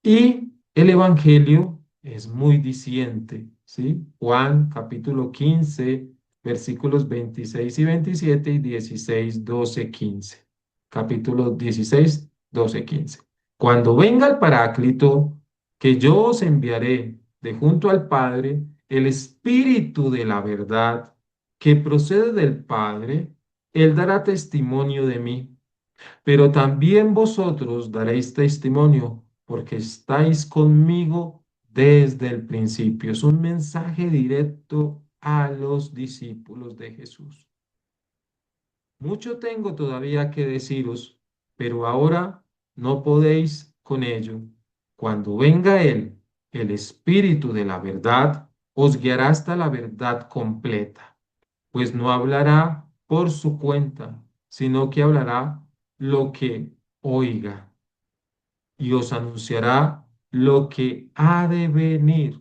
Y el Evangelio es muy diciente, ¿sí? Juan capítulo 15, versículos 26 y 27 y 16, 12, 15. Capítulo 16, 12, 15. Cuando venga el Paráclito, que yo os enviaré de junto al Padre, el Espíritu de la verdad, que procede del Padre, Él dará testimonio de mí, pero también vosotros daréis testimonio, porque estáis conmigo desde el principio. Es un mensaje directo a los discípulos de Jesús. Mucho tengo todavía que deciros, pero ahora no podéis con ello. Cuando venga Él, el Espíritu de la verdad, os guiará hasta la verdad completa, pues no hablará por su cuenta, sino que hablará lo que oiga y os anunciará lo que ha de venir.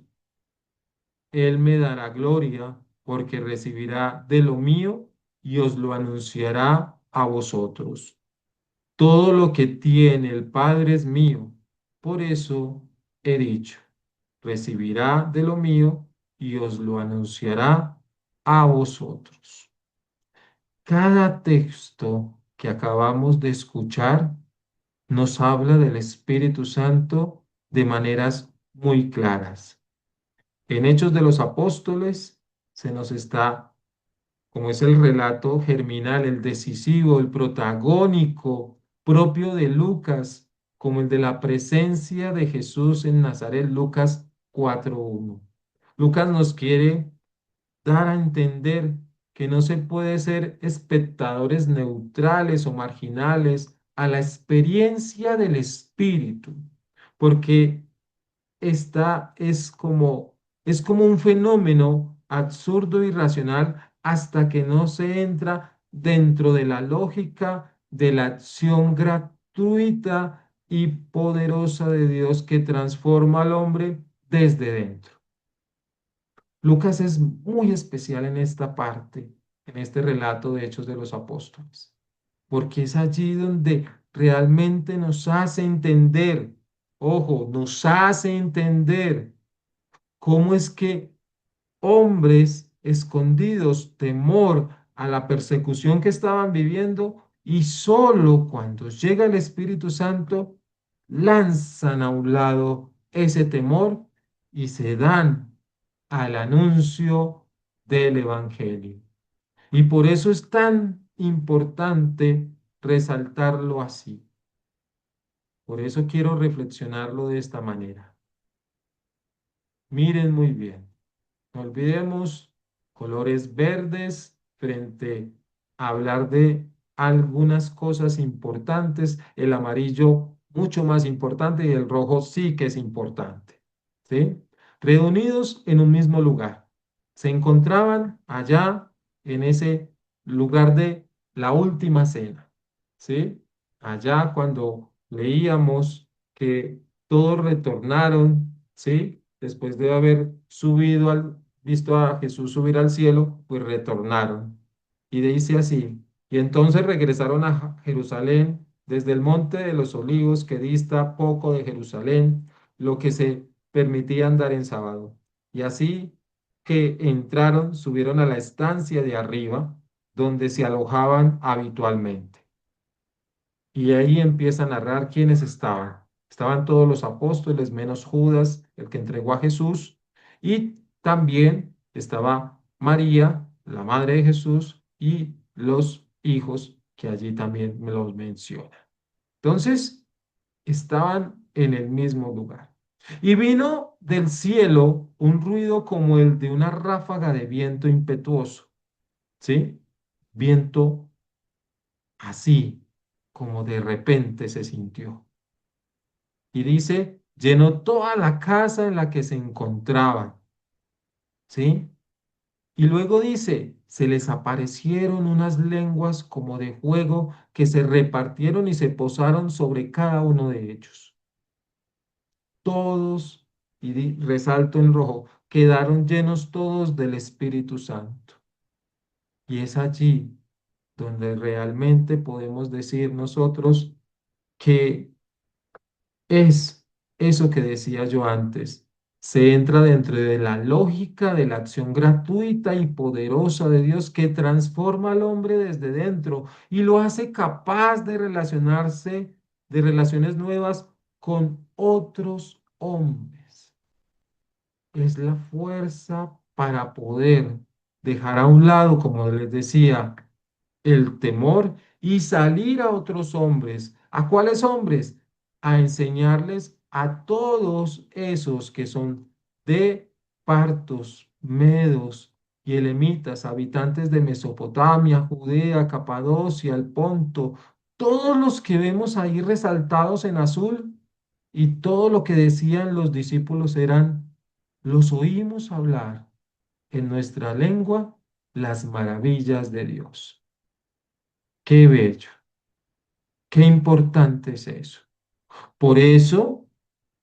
Él me dará gloria porque recibirá de lo mío y os lo anunciará a vosotros. Todo lo que tiene el Padre es mío. Por eso he dicho, recibirá de lo mío y os lo anunciará a vosotros. Cada texto que acabamos de escuchar nos habla del Espíritu Santo de maneras muy claras. En Hechos de los Apóstoles se nos está, como es el relato germinal, el decisivo, el protagónico propio de Lucas, como el de la presencia de Jesús en Nazaret, Lucas 4:1. Lucas nos quiere dar a entender que no se puede ser espectadores neutrales o marginales a la experiencia del Espíritu, porque esta es como un fenómeno absurdo y irracional hasta que no se entra dentro de la lógica de la acción gratuita y poderosa de Dios que transforma al hombre desde dentro. Lucas es muy especial en esta parte, en este relato de Hechos de los Apóstoles, porque es allí donde realmente nos hace entender, ojo, nos hace entender cómo es que hombres escondidos, temor a la persecución que estaban viviendo, y solo cuando llega el Espíritu Santo, lanzan a un lado ese temor y se dan al anuncio del Evangelio. Y por eso es tan importante resaltarlo así. Por eso quiero reflexionarlo de esta manera. Miren muy bien. No olvidemos colores verdes frente a hablar de algunas cosas importantes, el amarillo mucho más importante y el rojo sí que es importante. ¿Sí? Reunidos en un mismo lugar. Se encontraban allá en ese lugar de la última cena. ¿Sí? Allá cuando leíamos que todos retornaron, ¿sí? Después de haber visto a Jesús subir al cielo, pues retornaron. Y dice así, y entonces regresaron a Jerusalén desde el monte de los olivos que dista poco de Jerusalén, lo que se permitía andar en sábado. Y así que entraron, subieron a la estancia de arriba, donde se alojaban habitualmente. Y ahí empieza a narrar quiénes estaban. Estaban todos los apóstoles, menos Judas, el que entregó a Jesús, y también estaba María, la madre de Jesús, y los hijos, que allí también me los menciona. Entonces, estaban en el mismo lugar. Y vino del cielo un ruido como el de una ráfaga de viento impetuoso, ¿sí? Viento así, como de repente se sintió. Y dice, llenó toda la casa en la que se encontraban, ¿sí? Y luego dice, se les aparecieron unas lenguas como de fuego que se repartieron y se posaron sobre cada uno de ellos. Todos, y resalto en rojo, quedaron llenos todos del Espíritu Santo. Y es allí donde realmente podemos decir nosotros que es eso que decía yo antes. Se entra dentro de la lógica de la acción gratuita y poderosa de Dios que transforma al hombre desde dentro y lo hace capaz de relacionarse, de relaciones nuevas con otros hombres. Es la fuerza para poder dejar a un lado, como les decía, el temor y salir a otros hombres. ¿A cuáles hombres? A enseñarles a todos esos que son de partos, medos y elemitas, habitantes de Mesopotamia, Judea, Capadocia, el Ponto, todos los que vemos ahí resaltados en azul, y todo lo que decían los discípulos eran, los oímos hablar en nuestra lengua las maravillas de Dios. Qué bello, qué importante es eso. Por eso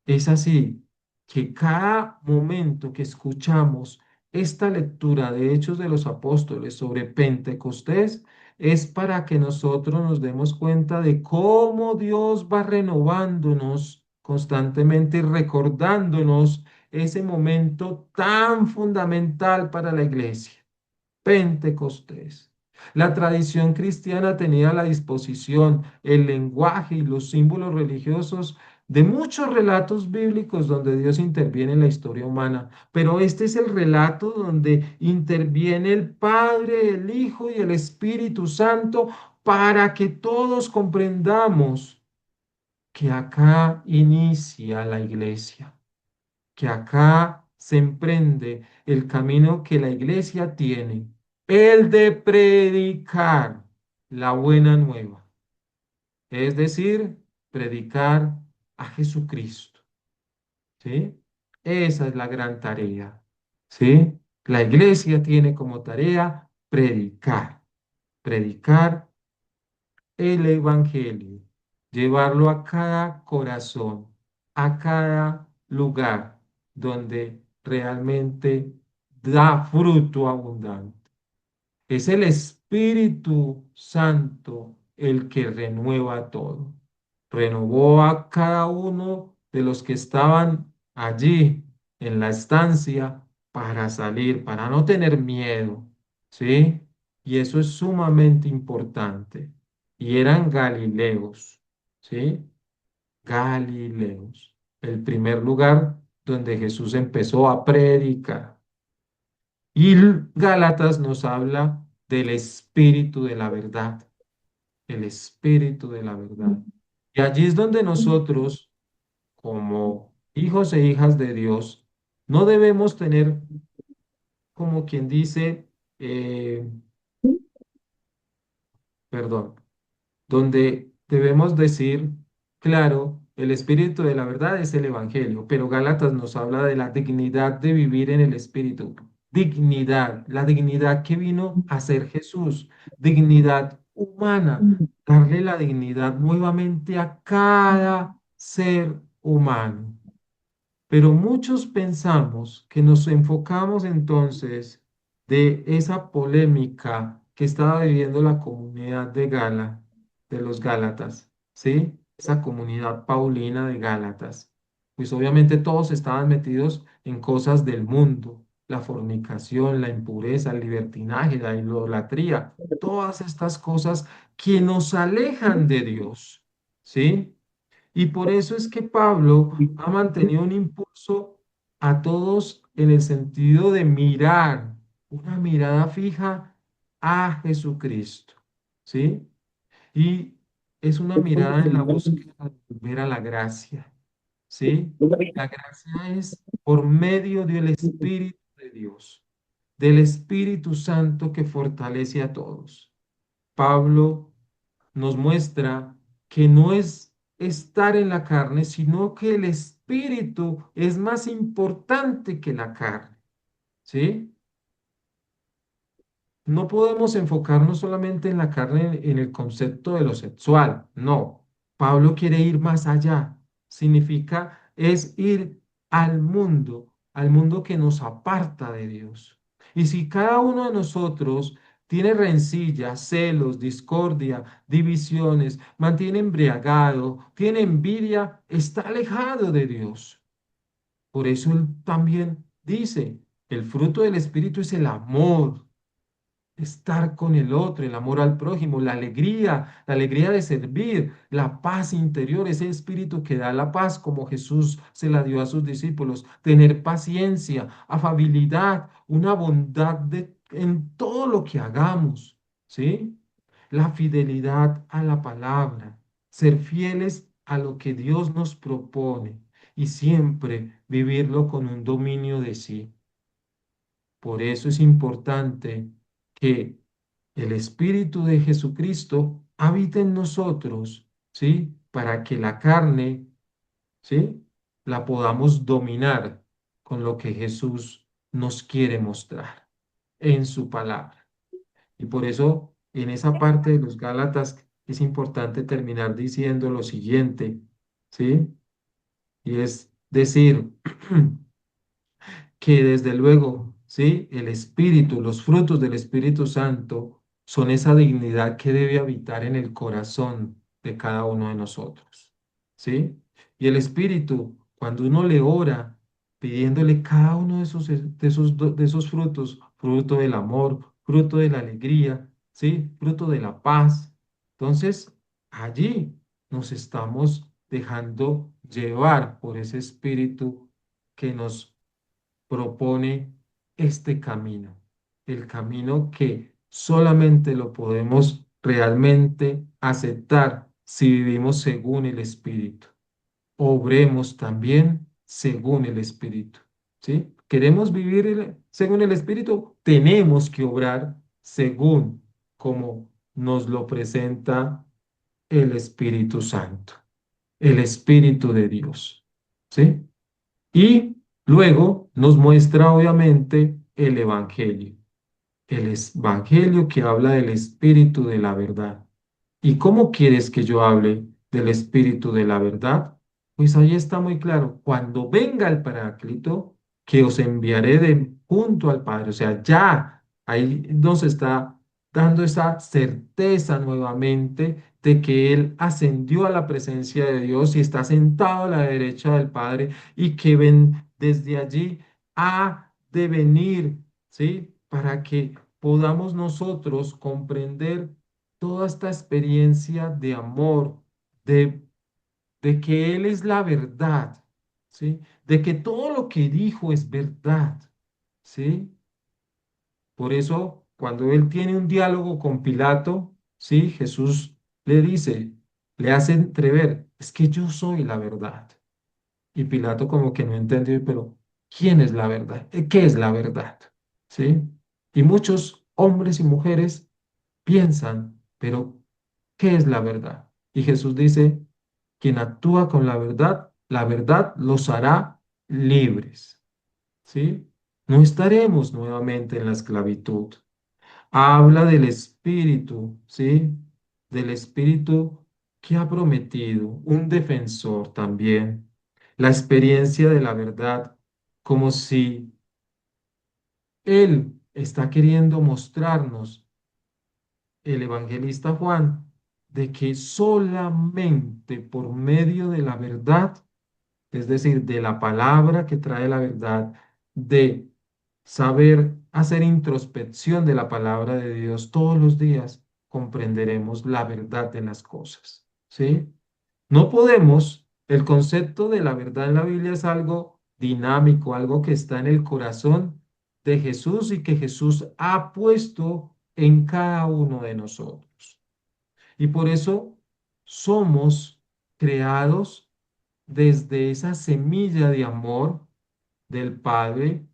es así que cada momento que escuchamos esta lectura de Hechos de los Apóstoles sobre Pentecostés es para que nosotros nos demos cuenta de cómo Dios va renovándonos constantemente y recordándonos ese momento tan fundamental para la iglesia. Pentecostés. La tradición cristiana tenía a la disposición el lenguaje y los símbolos religiosos de muchos relatos bíblicos donde Dios interviene en la historia humana, pero este es el relato donde interviene el Padre, el Hijo y el Espíritu Santo para que todos comprendamos que acá inicia la iglesia, que acá se emprende el camino que la iglesia tiene. el de predicar la buena nueva, es decir, predicar a Jesucristo, ¿sí? Esa es la gran tarea, ¿sí? La iglesia tiene como tarea predicar el Evangelio, llevarlo a cada corazón, a cada lugar donde realmente da fruto abundante. Es el Espíritu Santo el que renueva todo. Renovó a cada uno de los que estaban allí en la estancia para salir, para no tener miedo, ¿sí? Y eso es sumamente importante. Y eran Galileos, ¿sí? Galileos, el primer lugar donde Jesús empezó a predicar. Y Gálatas nos habla del espíritu de la verdad, el espíritu de la verdad. Y allí es donde nosotros, como hijos e hijas de Dios, no debemos tener, como quien dice, perdón, donde debemos decir, claro, el espíritu de la verdad es el evangelio, pero Gálatas nos habla de la dignidad de vivir en el espíritu. Dignidad, la dignidad que vino a ser Jesús, dignidad humana, darle la dignidad nuevamente a cada ser humano. Pero muchos pensamos que nos enfocamos entonces de esa polémica que estaba viviendo la comunidad de Gala, de los Gálatas, ¿sí? Esa comunidad paulina de Gálatas. Pues obviamente todos estaban metidos en cosas del mundo, la fornicación, la impureza, el libertinaje, la idolatría, todas estas cosas que nos alejan de Dios, ¿sí? Y por eso es que Pablo ha mantenido un impulso a todos en el sentido de mirar, una mirada fija a Jesucristo, ¿sí? Y es una mirada en la búsqueda de volver a la gracia, ¿sí? La gracia es por medio del Espíritu de Dios, del Espíritu Santo que fortalece a todos. Pablo nos muestra que no es estar en la carne, sino que el espíritu es más importante que la carne, ¿sí? No podemos enfocarnos solamente en la carne, en el concepto de lo sexual, no. Pablo quiere ir más allá. Significa es ir al mundo que nos aparta de Dios. Y si cada uno de nosotros tiene rencillas, celos, discordia, divisiones, mantiene embriagado, tiene envidia, está alejado de Dios. Por eso él también dice, el fruto del Espíritu es el amor, estar con el otro, el amor al prójimo, la alegría de servir, la paz interior, ese espíritu que da la paz como Jesús se la dio a sus discípulos, tener paciencia, afabilidad, una en todo lo que hagamos, ¿sí? La fidelidad a la palabra, ser fieles a lo que Dios nos propone y siempre vivirlo con un dominio de sí. Por eso es importante que el Espíritu de Jesucristo habite en nosotros, ¿sí? Para que la carne, ¿sí? La podamos dominar con lo que Jesús nos quiere mostrar en su palabra. Y por eso en esa parte de los Gálatas es importante terminar diciendo lo siguiente, ¿sí? Y es decir, que desde luego, ¿sí? El Espíritu, los frutos del Espíritu Santo son esa dignidad que debe habitar en el corazón de cada uno de nosotros, ¿sí? Y el Espíritu, cuando uno le ora, pidiéndole cada uno de esos frutos, fruto del amor, fruto de la alegría, ¿sí? Fruto de la paz. Entonces, allí nos estamos dejando llevar por ese Espíritu que nos propone este camino, el camino que solamente lo podemos realmente aceptar si vivimos según el Espíritu. Obremos también según el Espíritu, ¿sí? ¿Queremos vivir según el Espíritu? Tenemos que obrar según como nos lo presenta el Espíritu Santo, el Espíritu de Dios. ¿Sí? Y luego nos muestra obviamente el Evangelio. Evangelio que habla del espíritu de la verdad. ¿Y cómo quieres que yo hable del espíritu de la verdad? Pues ahí está muy claro. Cuando venga el Paráclito, que os enviaré de junto al Padre. O sea, ya ahí nos está dando esa certeza nuevamente de que Él ascendió a la presencia de Dios y está sentado a la derecha del Padre y que ven desde allí ha de venir, ¿sí? Para que podamos nosotros comprender toda esta experiencia de amor, de, de que Él es la verdad, ¿sí? De que todo lo que dijo es verdad, ¿sí? Por eso, cuando Él tiene un diálogo con Pilato, ¿sí? Jesús le dice, le hace entrever, es que yo soy la verdad. Y Pilato como que no entendió, pero ¿quién es la verdad? ¿Qué es la verdad? ¿Sí? Y muchos hombres y mujeres piensan, pero ¿qué es la verdad? Y Jesús dice, quien actúa con la verdad los hará libres, ¿sí? No estaremos nuevamente en la esclavitud. Habla del Espíritu, ¿sí? Del Espíritu que ha prometido, un defensor también, la experiencia de la verdad, como si Él está queriendo mostrarnos el evangelista Juan de que solamente por medio de la verdad, es decir, de la palabra que trae la verdad, de saber hacer introspección de la palabra de Dios todos los días, comprenderemos la verdad de las cosas, ¿sí? No podemos, el concepto de la verdad en la Biblia es algo dinámico, algo que está en el corazón de Jesús y que Jesús ha puesto en cada uno de nosotros. Y por eso somos creados desde esa semilla de amor del Padre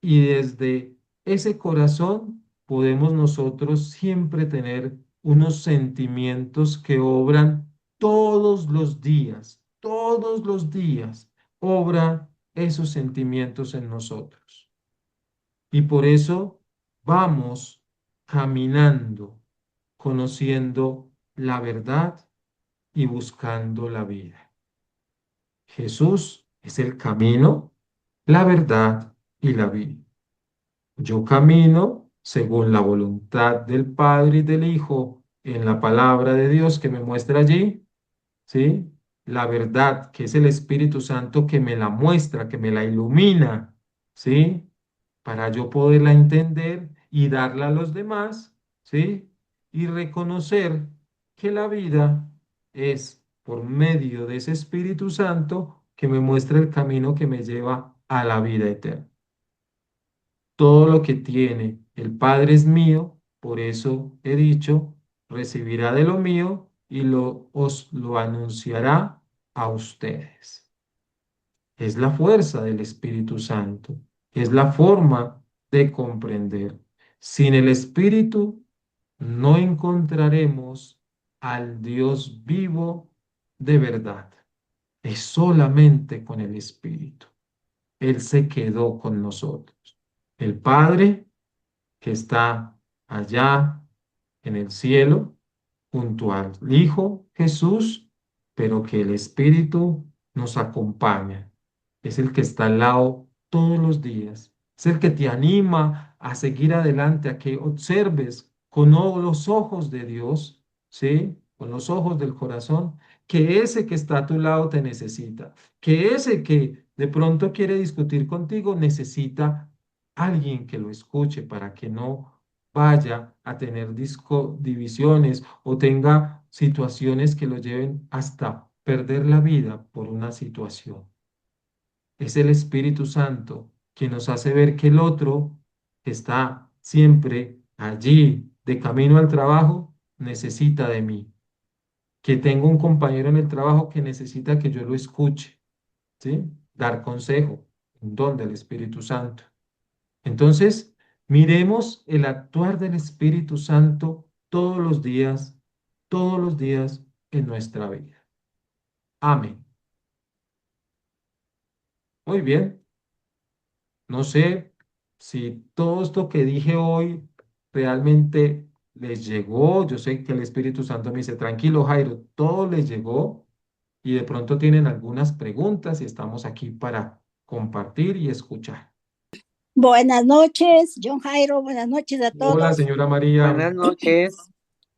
y desde ese corazón podemos nosotros siempre tener unos sentimientos que obran todos los días, obran esos sentimientos en nosotros. Y por eso vamos caminando, conociendo la verdad y buscando la vida. Jesús es el camino, la verdad y la vida. Yo camino según la voluntad del Padre y del Hijo en la palabra de Dios que me muestra allí, ¿sí? La verdad, que es el Espíritu Santo que me la muestra, que me la ilumina, ¿sí? Para yo poderla entender y darla a los demás, ¿sí? Y reconocer que la vida es por medio de ese Espíritu Santo que me muestra el camino que me lleva a la vida eterna. Todo lo que tiene el Padre es mío, por eso he dicho, recibirá de lo mío y os lo anunciará a ustedes. Es la fuerza del Espíritu Santo, es la forma de comprender. Sin el Espíritu no encontraremos al Dios vivo de verdad. Es solamente con el Espíritu. Él se quedó con nosotros. El Padre que está allá en el cielo, junto al Hijo Jesús, pero que el Espíritu nos acompaña. Es el que está al lado todos los días. Es el que te anima a seguir adelante, a que observes con los ojos de Dios, ¿sí? Con los ojos del corazón, que ese que está a tu lado te necesita, que ese que de pronto quiere discutir contigo necesita alguien que lo escuche para que no vaya a tener divisiones o tenga situaciones que lo lleven hasta perder la vida por una situación. Es el Espíritu Santo quien nos hace ver que el otro que está siempre allí de camino al trabajo necesita de mí, que tengo un compañero en el trabajo que necesita que yo lo escuche, ¿sí? Dar consejo, un don del Espíritu Santo. Entonces, Miremos el actuar del Espíritu Santo todos los días en nuestra vida. Amén. Muy bien. No sé si todo esto que dije hoy realmente les llegó. Yo sé que el Espíritu Santo me dice, tranquilo, Jairo, todo les llegó y de pronto tienen algunas preguntas y estamos aquí para compartir y escuchar. Buenas noches, John Jairo, buenas noches a todos. Hola, señora María. Buenas noches.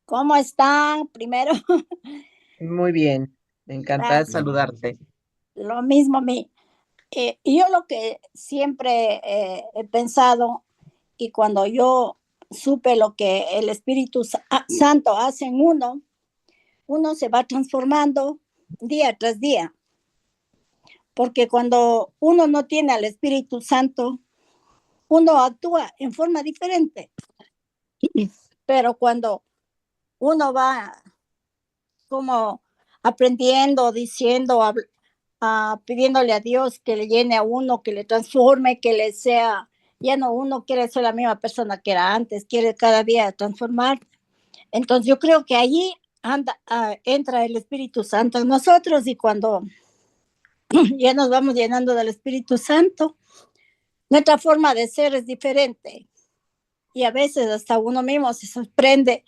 ¿Cómo están? Primero, Muy bien. Encantada de gracias. saludarte. Lo mismo a mí. Yo lo que siempre he pensado y cuando yo supe lo que el Espíritu Santo hace en uno se va transformando día tras día, porque cuando uno no tiene al Espíritu Santo, uno actúa en forma diferente, pero cuando uno va como aprendiendo, diciendo, pidiéndole a Dios que le llene a uno, que le transforme, que le sea, ya no uno quiere ser la misma persona que era antes, quiere cada día transformar. Entonces yo creo que allí entra el Espíritu Santo en nosotros y cuando ya nos vamos llenando del Espíritu Santo, nuestra forma de ser es diferente y a veces hasta uno mismo se sorprende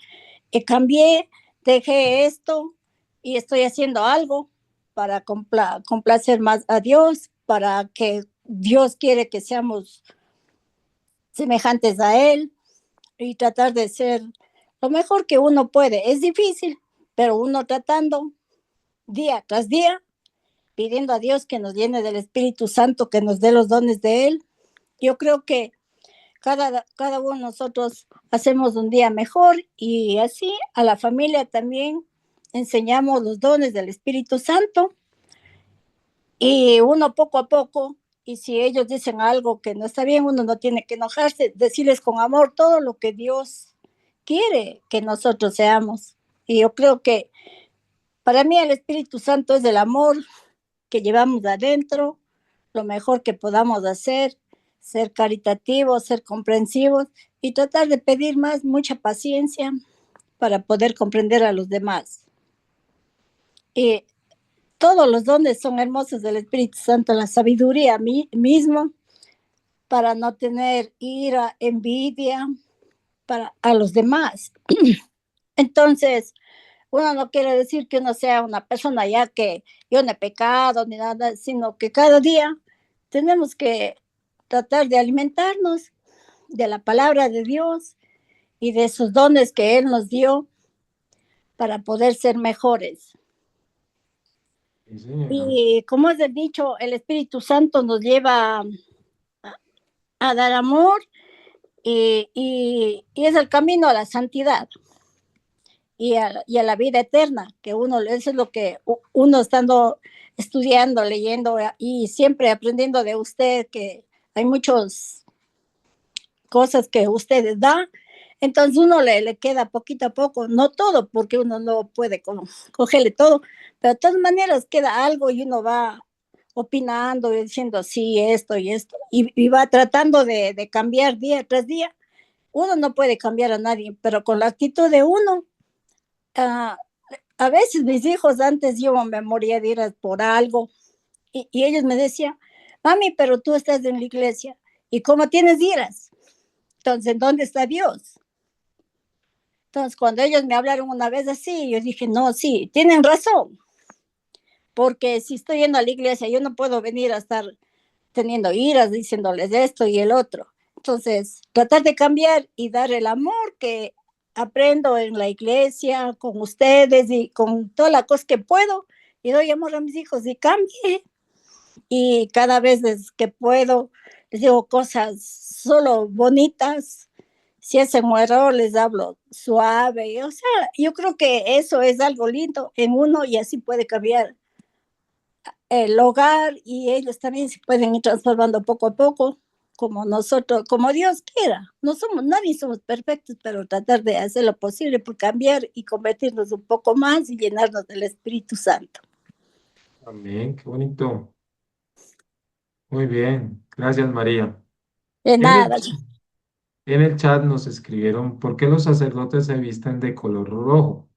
que cambié, dejé esto y estoy haciendo algo para complacer más a Dios, para que Dios quiere que seamos semejantes a Él y tratar de ser lo mejor que uno puede. Es difícil, pero uno tratando día tras día, pidiendo a Dios que nos llene del Espíritu Santo, que nos dé los dones de Él. Yo creo que cada uno de nosotros hacemos un día mejor y así a la familia también enseñamos los dones del Espíritu Santo y uno poco a poco, y si ellos dicen algo que no está bien, uno no tiene que enojarse, decirles con amor todo lo que Dios quiere que nosotros seamos. Y yo creo que para mí el Espíritu Santo es el amor que llevamos adentro, lo mejor que podamos hacer, ser caritativos, ser comprensivos y tratar de pedir más, mucha paciencia para poder comprender a los demás. Y todos los dones son hermosos del Espíritu Santo, la sabiduría mismo, para no tener ira, envidia para a los demás. Entonces, uno no quiere decir que uno sea una persona ya que yo no he pecado ni nada, sino que cada día tenemos que tratar de alimentarnos de la palabra de Dios y de sus dones que Él nos dio para poder ser mejores. Sí, señora. Y como es el dicho, el Espíritu Santo nos lleva a dar amor y es el camino a la santidad y a la vida eterna, que uno, eso es lo que uno estando estudiando, leyendo y siempre aprendiendo de usted, que hay muchas cosas que ustedes dan, entonces uno le queda poquito a poco, no todo, porque uno no puede cogerle todo, pero de todas maneras queda algo y uno va opinando y diciendo sí, esto y va tratando de cambiar día tras día. Uno no puede cambiar a nadie, pero con la actitud de uno, uh, a veces mis hijos antes yo me moría de ir por algo y ellos me decían, mami, pero tú estás en la iglesia y cómo tienes iras. Entonces, ¿dónde está Dios? Entonces, cuando ellos me hablaron una vez así, yo dije, no, sí, tienen razón, porque si estoy yendo a la iglesia, yo no puedo venir a estar teniendo iras, diciéndoles esto y el otro. Entonces, tratar de cambiar y dar el amor que aprendo en la iglesia, con ustedes y con toda la cosa que puedo, y doy amor a mis hijos y cambie. Y cada vez que puedo, les digo cosas solo bonitas. Si hacen un error, les hablo suave. O sea, yo creo que eso es algo lindo en uno y así puede cambiar el hogar y ellos también se pueden ir transformando poco a poco, como nosotros, como Dios quiera. No somos, nadie somos perfectos, pero tratar de hacer lo posible por cambiar y convertirnos un poco más y llenarnos del Espíritu Santo. Amén, qué bonito. Muy bien, gracias María. De En el, nada. En el chat nos escribieron, ¿por qué los sacerdotes se visten de color rojo?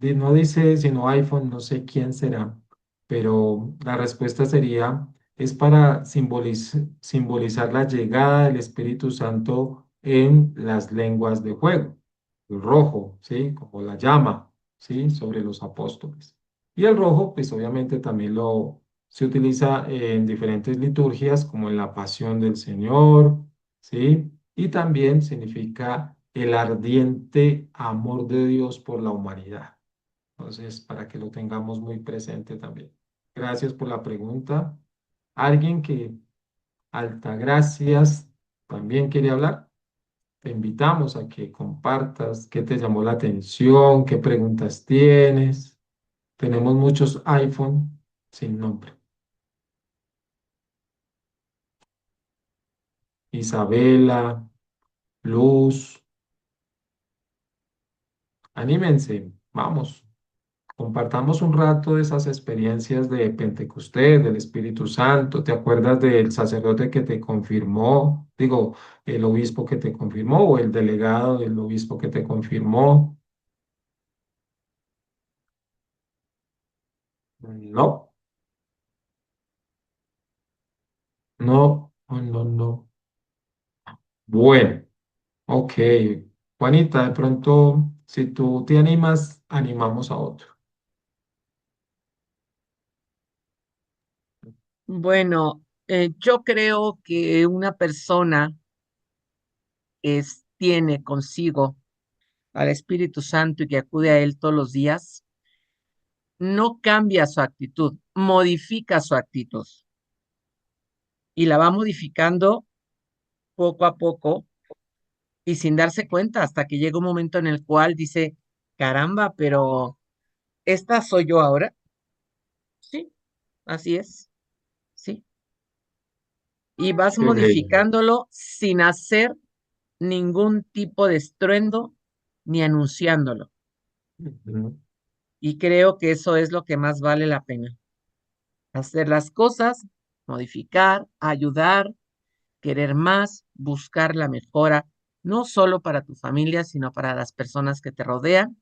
No dice sino iPhone, no sé quién será, pero la respuesta sería, es para simbolizar la llegada del Espíritu Santo en las lenguas de fuego, el rojo, ¿sí? Como la llama, ¿sí? Sobre los apóstoles. Y el rojo, pues obviamente también se utiliza en diferentes liturgias, como en la Pasión del Señor, ¿sí? Y también significa el ardiente amor de Dios por la humanidad. Entonces, para que lo tengamos muy presente también. Gracias por la pregunta. ¿Alguien que, Altagracias, también quiere hablar? Te invitamos a que compartas qué te llamó la atención, qué preguntas tienes. Tenemos muchos iPhone sin nombre. Isabela, Luz, anímense, vamos. Compartamos un rato de esas experiencias de Pentecostés, del Espíritu Santo. ¿Te acuerdas del sacerdote que te confirmó? Digo, el obispo que te confirmó o el delegado del obispo que te confirmó. No, no, no, no, no. Bueno, ok. Juanita, de pronto, si tú te animas, animamos a otro. Bueno, yo creo que una persona tiene consigo al Espíritu Santo y que acude a él todos los días, no cambia su actitud, modifica su actitud y la va modificando poco a poco y sin darse cuenta hasta que llega un momento en el cual dice, caramba, pero ¿esta soy yo ahora? Sí, así es, sí. Y vas Qué bello. modificándolo sin hacer ningún tipo de estruendo ni anunciándolo. Ujú. Y creo que eso es lo que más vale la pena. Hacer las cosas, modificar, ayudar, querer más, buscar la mejora, no solo para tu familia, sino para las personas que te rodean,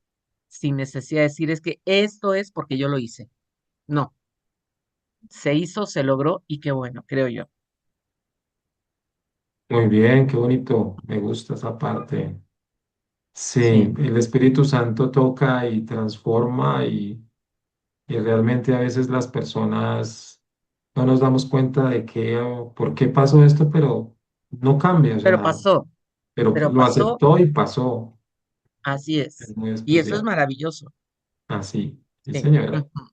sin necesidad de decir es que esto es porque yo lo hice. No, se hizo, se logró y qué bueno, creo yo. Muy bien, qué bonito. Me gusta esa parte. Sí, Sí, el Espíritu Santo toca y transforma y realmente a veces las personas no nos damos cuenta de que, por qué pasó esto, pero no cambia, o sea, pero pero lo pasó, aceptó y pasó. así Es es. muy Y eso es especial. maravilloso. Así, sí, Sí. señora. Ujú,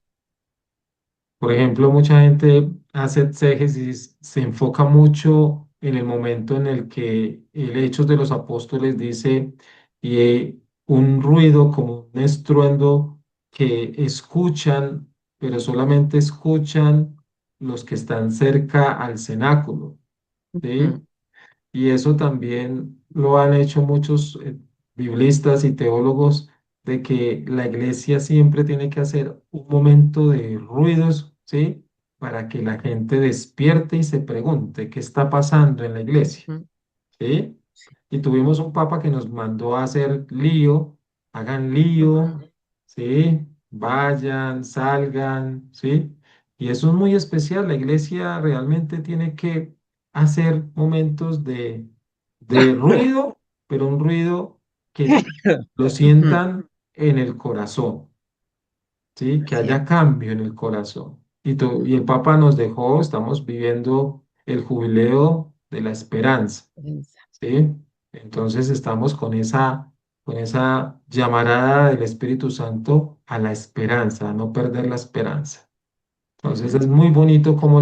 Por ejemplo, mucha gente hace exégesis, se enfoca mucho en el momento en el que el Hechos de los Apóstoles dice un ruido como un estruendo que escuchan, pero solamente escuchan los que están cerca al cenáculo, ¿sí? ujú, Y eso también lo han hecho muchos biblistas y teólogos, de que la iglesia siempre tiene que hacer un momento de ruidos, ¿sí? Para que la gente despierte y se pregunte qué está pasando en la iglesia. ujú, ¿Sí? Y tuvimos un papa que nos mandó a hacer lío, hagan lío, ujú, ¿sí? Vayan, salgan, ¿sí? Y eso es muy especial. La iglesia realmente tiene que hacer momentos de ruido, pero un ruido que lo ujú. sientan en el corazón, ¿sí? Que Así es. haya cambio en el corazón. Y el Papa nos dejó, estamos viviendo el jubileo de la esperanza. ¿Sí? Entonces estamos con esa llamarada del Espíritu Santo a la esperanza, a no perder la esperanza. Entonces Ujú, es muy bonito cómo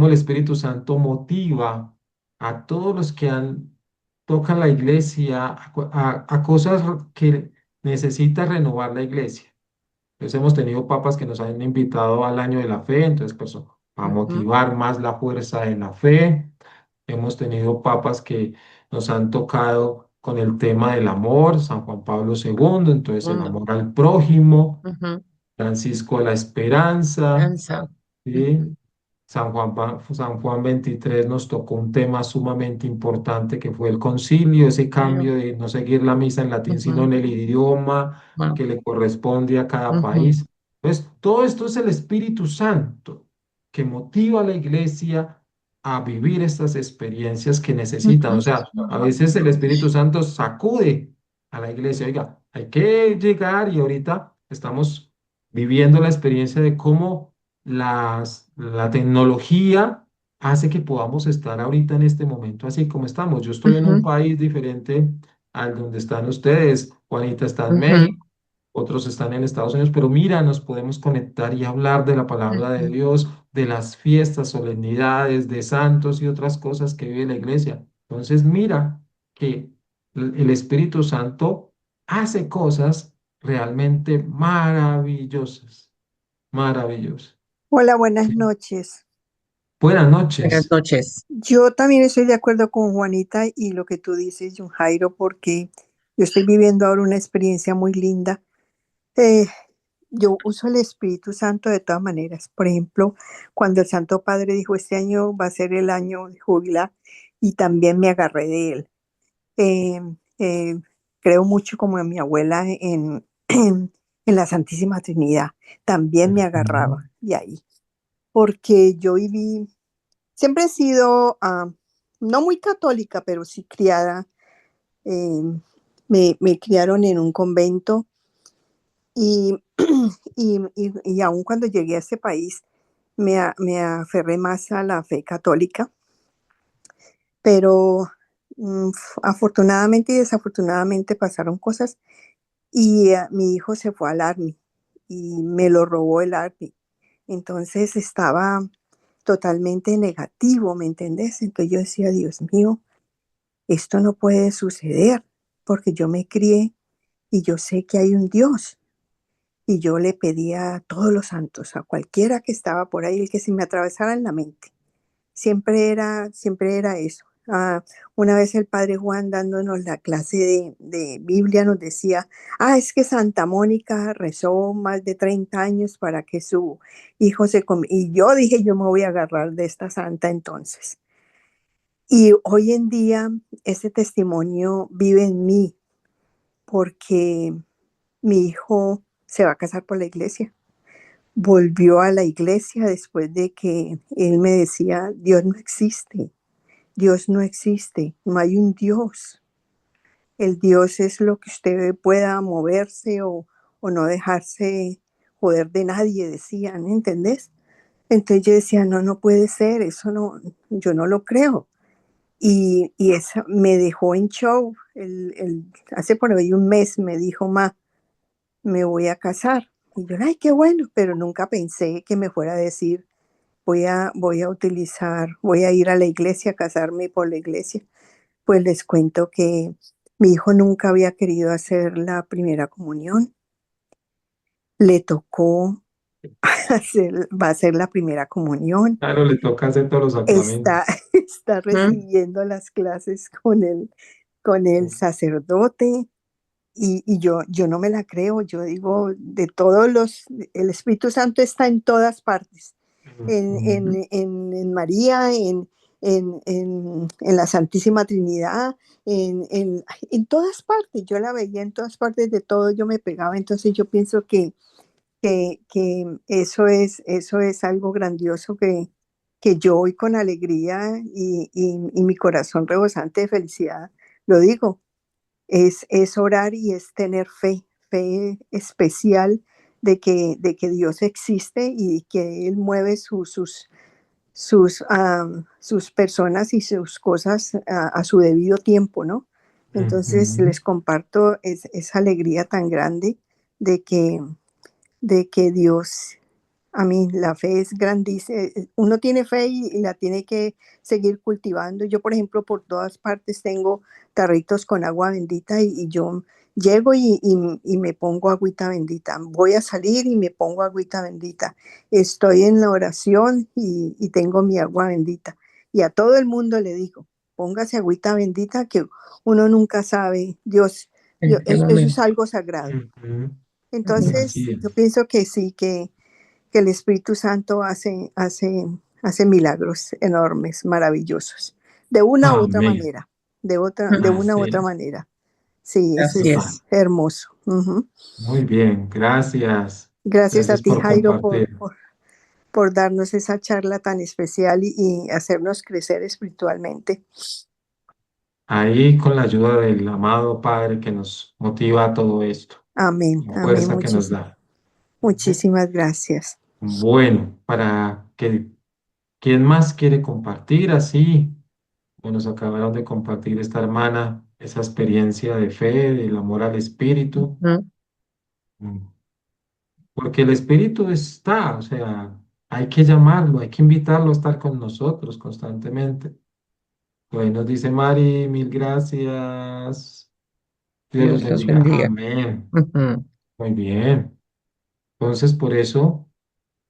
el Espíritu Santo motiva a todos los que tocan la iglesia a cosas que necesita renovar la iglesia. Entonces hemos tenido papas que nos han invitado al año de la fe, entonces pues a ujú, motivar más la fuerza de la fe. Hemos tenido papas que nos han tocado con el tema del amor, San Juan Pablo II, entonces el mundo, amor al prójimo, ujú, Francisco la esperanza, danza, ¿sí? ujú, San Juan 23 nos tocó un tema sumamente importante que fue el concilio, ese Claro. cambio de no seguir la misa en latín, sino Ujú. en el idioma Wow. que le corresponde a cada Ujú. país. Entonces, todo esto es el Espíritu Santo que motiva a la iglesia a vivir estas experiencias que necesitan. O Ujú. sea, a veces el Espíritu Santo sacude a la iglesia, oiga, hay que llegar y ahorita estamos viviendo la experiencia de cómo la tecnología hace que podamos estar ahorita en este momento así como estamos. Yo estoy en un Ujú. país diferente al donde están ustedes. Juanita está en Ujú. México, otros están en Estados Unidos, pero mira, nos podemos conectar y hablar de la palabra de Ujú. Dios, de las fiestas, solemnidades, de santos y otras cosas que vive la iglesia. Entonces, mira que el Espíritu Santo hace cosas realmente maravillosas, maravillosas. Hola, buenas Sí. noches. Buenas Buenas noches. noches. Yo también estoy de acuerdo con Juanita y lo que tú dices, John Jairo, porque yo estoy viviendo ahora una experiencia muy linda. Eh, yo uso el Espíritu Santo de todas maneras. Por ejemplo, cuando el Santo Padre dijo, este año va a ser el año de jubilar, y también me agarré de él. Eh, eh, creo mucho como en mi abuela en la Santísima Trinidad. También me Ujú. agarraba de ahí, porque yo viví. Siempre he sido no muy católica, pero sí criada. eh, me criaron en un convento y, y aun cuando llegué a este país me aferré más a la fe católica, pero afortunadamente y desafortunadamente pasaron cosas y mi hijo se fue al Army y me lo robó el Army. Entonces estaba totalmente negativo, ¿me entendés? Entonces yo decía, Dios mío, esto no puede suceder porque yo me crié y yo sé que hay un Dios. Y yo le pedía a todos los santos, a cualquiera que estaba por ahí, el que se me atravesara en la mente. Siempre era eso. Una vez el padre Juan dándonos la clase de Biblia nos decía, es que Santa Mónica rezó más de 30 años para que su hijo Y yo dije, yo me voy a agarrar de esta santa entonces. Y hoy en día ese testimonio vive en mí porque mi hijo se va a casar por la iglesia. Volvió a la iglesia después de que él me decía, Dios no existe, no hay un Dios. El Dios es lo que usted pueda moverse o no dejarse joder de nadie, decían, ¿entendés? Entonces yo decía, no, no puede ser, eso no, yo no lo creo. Y eso me dejó en show. Hace por ahí un mes me dijo, me voy a casar. Y yo, ay, qué bueno, pero nunca pensé que me fuera a decir, voy a ir a la iglesia, a casarme por la iglesia. Pues les cuento que mi hijo nunca había querido hacer la primera comunión. Le tocó va a hacer la primera comunión. Claro, le toca hacer todos los Está, sacramentos. está Ujú. recibiendo las clases con el sacerdote. Y yo no me la creo, yo digo, el Espíritu Santo está en todas partes, Ujú. en María, en la Santísima Trinidad, en todas partes, yo la veía en todas partes, de todo yo me pegaba, entonces yo pienso que eso es algo grandioso que yo hoy con alegría y mi corazón rebosante de felicidad lo digo. Es orar y es tener fe especial de que Dios existe y que Él mueve sus personas y sus cosas a su debido tiempo, ¿no? Entonces Ujú. les comparto esa alegría tan grande de que Dios, a mí la fe es grandísima. Uno tiene fe y la tiene que seguir cultivando. Yo, por ejemplo, por todas partes tengo tarritos con agua bendita y yo llego y me pongo agüita bendita. Voy a salir y me pongo agüita bendita. Estoy en la oración y tengo mi agua bendita. Y a todo el mundo le digo, póngase agüita bendita que uno nunca sabe. ¿En qué Eso es momento? algo sagrado. Ujú. Ujú. Entonces, Así yo es. pienso que sí, que el Espíritu Santo hace hace milagros enormes, maravillosos, de una u otra Amén. manera, de una u Así otra es. manera. Sí, eso Así Total. es. es hermoso. Ujú. Muy bien, gracias. Gracias a Gracias ti, por Jairo, compartir. por darnos esa charla tan especial y hacernos crecer espiritualmente. Ahí con la ayuda del amado Padre que nos motiva a todo esto, Amén, la amén, fuerza que nos da. muchísimas gracias. Bueno, para que quien más quiere compartir así, como nos acabaron de compartir esta hermana, esa experiencia de fe, del amor al Espíritu, Ujú. porque el Espíritu está, o sea, hay que llamarlo, hay que invitarlo a estar con nosotros constantemente. Bueno, dice Mari, mil gracias. Dios los Dios los bendiga. bendiga. Amén. Ujú. Muy bien. Entonces, por eso,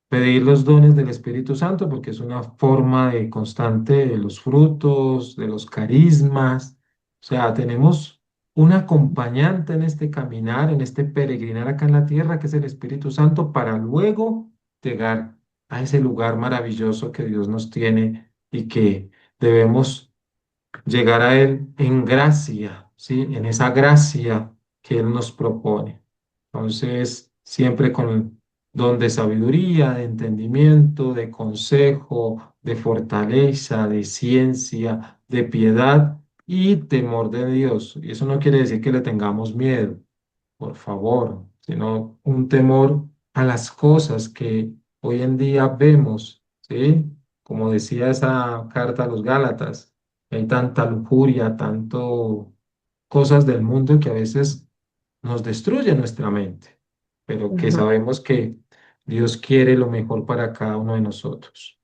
pedir los dones del Espíritu Santo, porque es una forma de constante de los frutos, de los carismas. O sea, tenemos un acompañante en este caminar, en este peregrinar acá en la tierra, que es el Espíritu Santo, para luego llegar a ese lugar maravilloso que Dios nos tiene y que debemos llegar a Él en gracia, ¿sí? En esa gracia que Él nos propone. Entonces, siempre con el don de sabiduría, de entendimiento, de consejo, de fortaleza, de ciencia, de piedad y temor de Dios. Y eso no quiere decir que le tengamos miedo, por favor, sino un temor a las cosas que hoy en día vemos, ¿sí? Como decía esa carta a los Gálatas, hay tanta lujuria, tanto cosas del mundo que a veces nos destruyen nuestra mente, pero que Ujú. sabemos que Dios quiere lo mejor para cada uno de nosotros.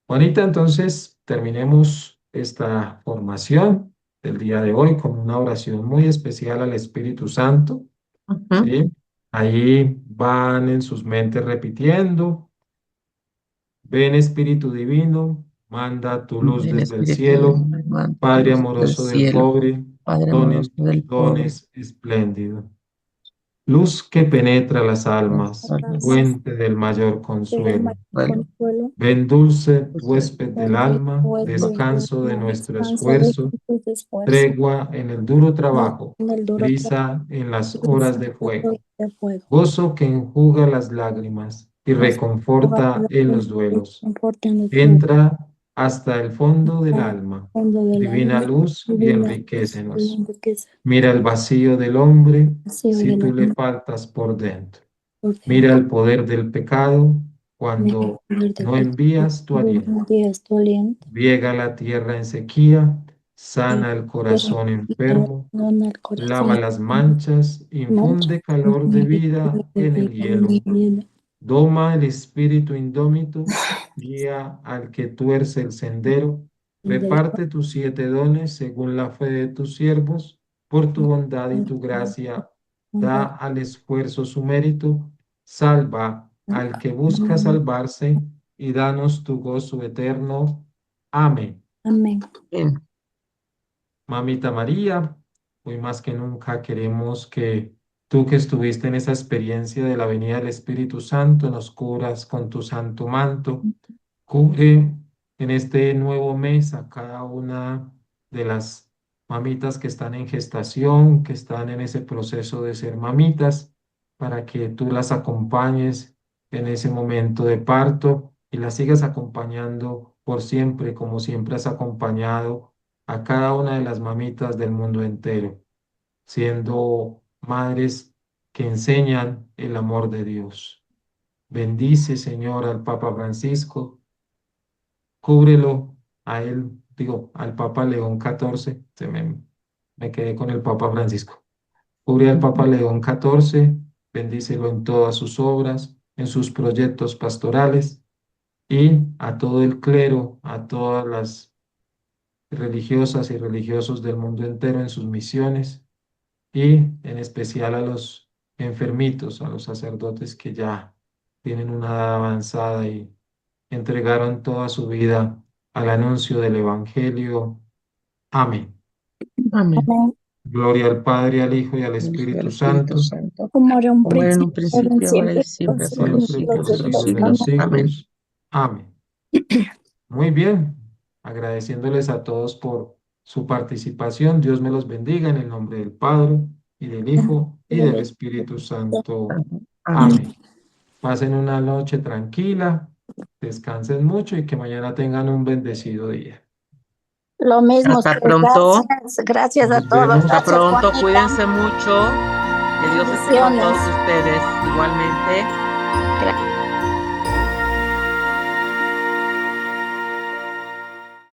Juanita, entonces terminemos esta formación del día de hoy con una oración muy especial al Espíritu Santo. Ujú. ¿Sí? Ahí van en sus mentes repitiendo, ven Espíritu Divino, manda tu luz Ven desde el Espíritu cielo, Divino, hermano, tu Padre luz del amoroso del cielo, pobre, Padre dones, amoroso del pobre, dones espléndido. Luz que penetra las almas, Almas, fuente del mayor del consuelo. mayor bueno, consuelo, Ven dulce dulce huésped del vuelve, alma, vuelve, descanso de nuestro descanso de esfuerzo, tus esfuerzos, tregua en el duro trabajo, en el duro trabajo, brisa en las horas de fuego. de fuego. Gozo que enjuga las lágrimas y Nos reconforta en los duelos. conforta en los duelos, Entra hasta el fondo del al alma, fondo del divina alma, luz, y divina luz, y enriquecenos. enriquece Mira el vacío del hombre el vacío si del tú le alma faltas por dentro. por Mira dentro. el poder del pecado Mira el cuando poder del no pecado, envías tu un aliento. día es tu aliento, Riega la tierra en sequía, y sana el tierra corazón y el enfermo, dona el lava corazón, las manchas, mancha, infunde calor de vida de en el vida en hielo. el Doma el espíritu indómito, guía al que tuerce el sendero, del reparte tus 7 dones según la fe de tus siervos, por tu bondad y tu gracia, da al esfuerzo su mérito, salva al que busca salvarse y danos tu gozo eterno. Amén. Amén. bien. Mamita María, hoy más que nunca queremos que tú que estuviste en esa experiencia de la venida del Espíritu Santo, nos cubras con tu santo manto. Cubre en este nuevo mes a cada una de las mamitas que están en gestación, que están en ese proceso de ser mamitas, para que tú las acompañes en ese momento de parto y las sigas acompañando por siempre, como siempre has acompañado a cada una de las mamitas del mundo entero, siendo madres que enseñan el amor de Dios. Bendice, Señor, al Papa Francisco. Cúbrelo a él, digo, al Papa León XIV, me quedé con el Papa Francisco. Cubre al Papa León XIV, bendícelo en todas sus obras, en sus proyectos pastorales y a todo el clero, a todas las religiosas y religiosos del mundo entero en sus misiones y en especial a los enfermitos, a los sacerdotes que ya tienen una edad avanzada y entregaron toda su vida al anuncio del Evangelio. Amén. Amén. Amén. Gloria al Padre, al Hijo y al El Hijo y al Espíritu Espíritu Santo, Santo, Como era un como era en un principio, ahora y principio, ahora y siempre, siempre, por por los siempre y por siglos siglos los de de los los siglos de los siglos. siglos. Amén. siglos. Amén. Muy bien, agradeciéndoles a todos por su participación. Dios me los bendiga en el nombre del Padre y del Hijo y del Espíritu Santo. Amén. Amén. Pasen una noche tranquila, descansen mucho y que mañana tengan un bendecido día. Lo mismo, Hasta usted. pronto. Gracias a Nos todos. vemos. Hasta Gracias, pronto. Juanita. Cuídense mucho. Que Dios esté con todos Bendiciones. ustedes igualmente. Gracias.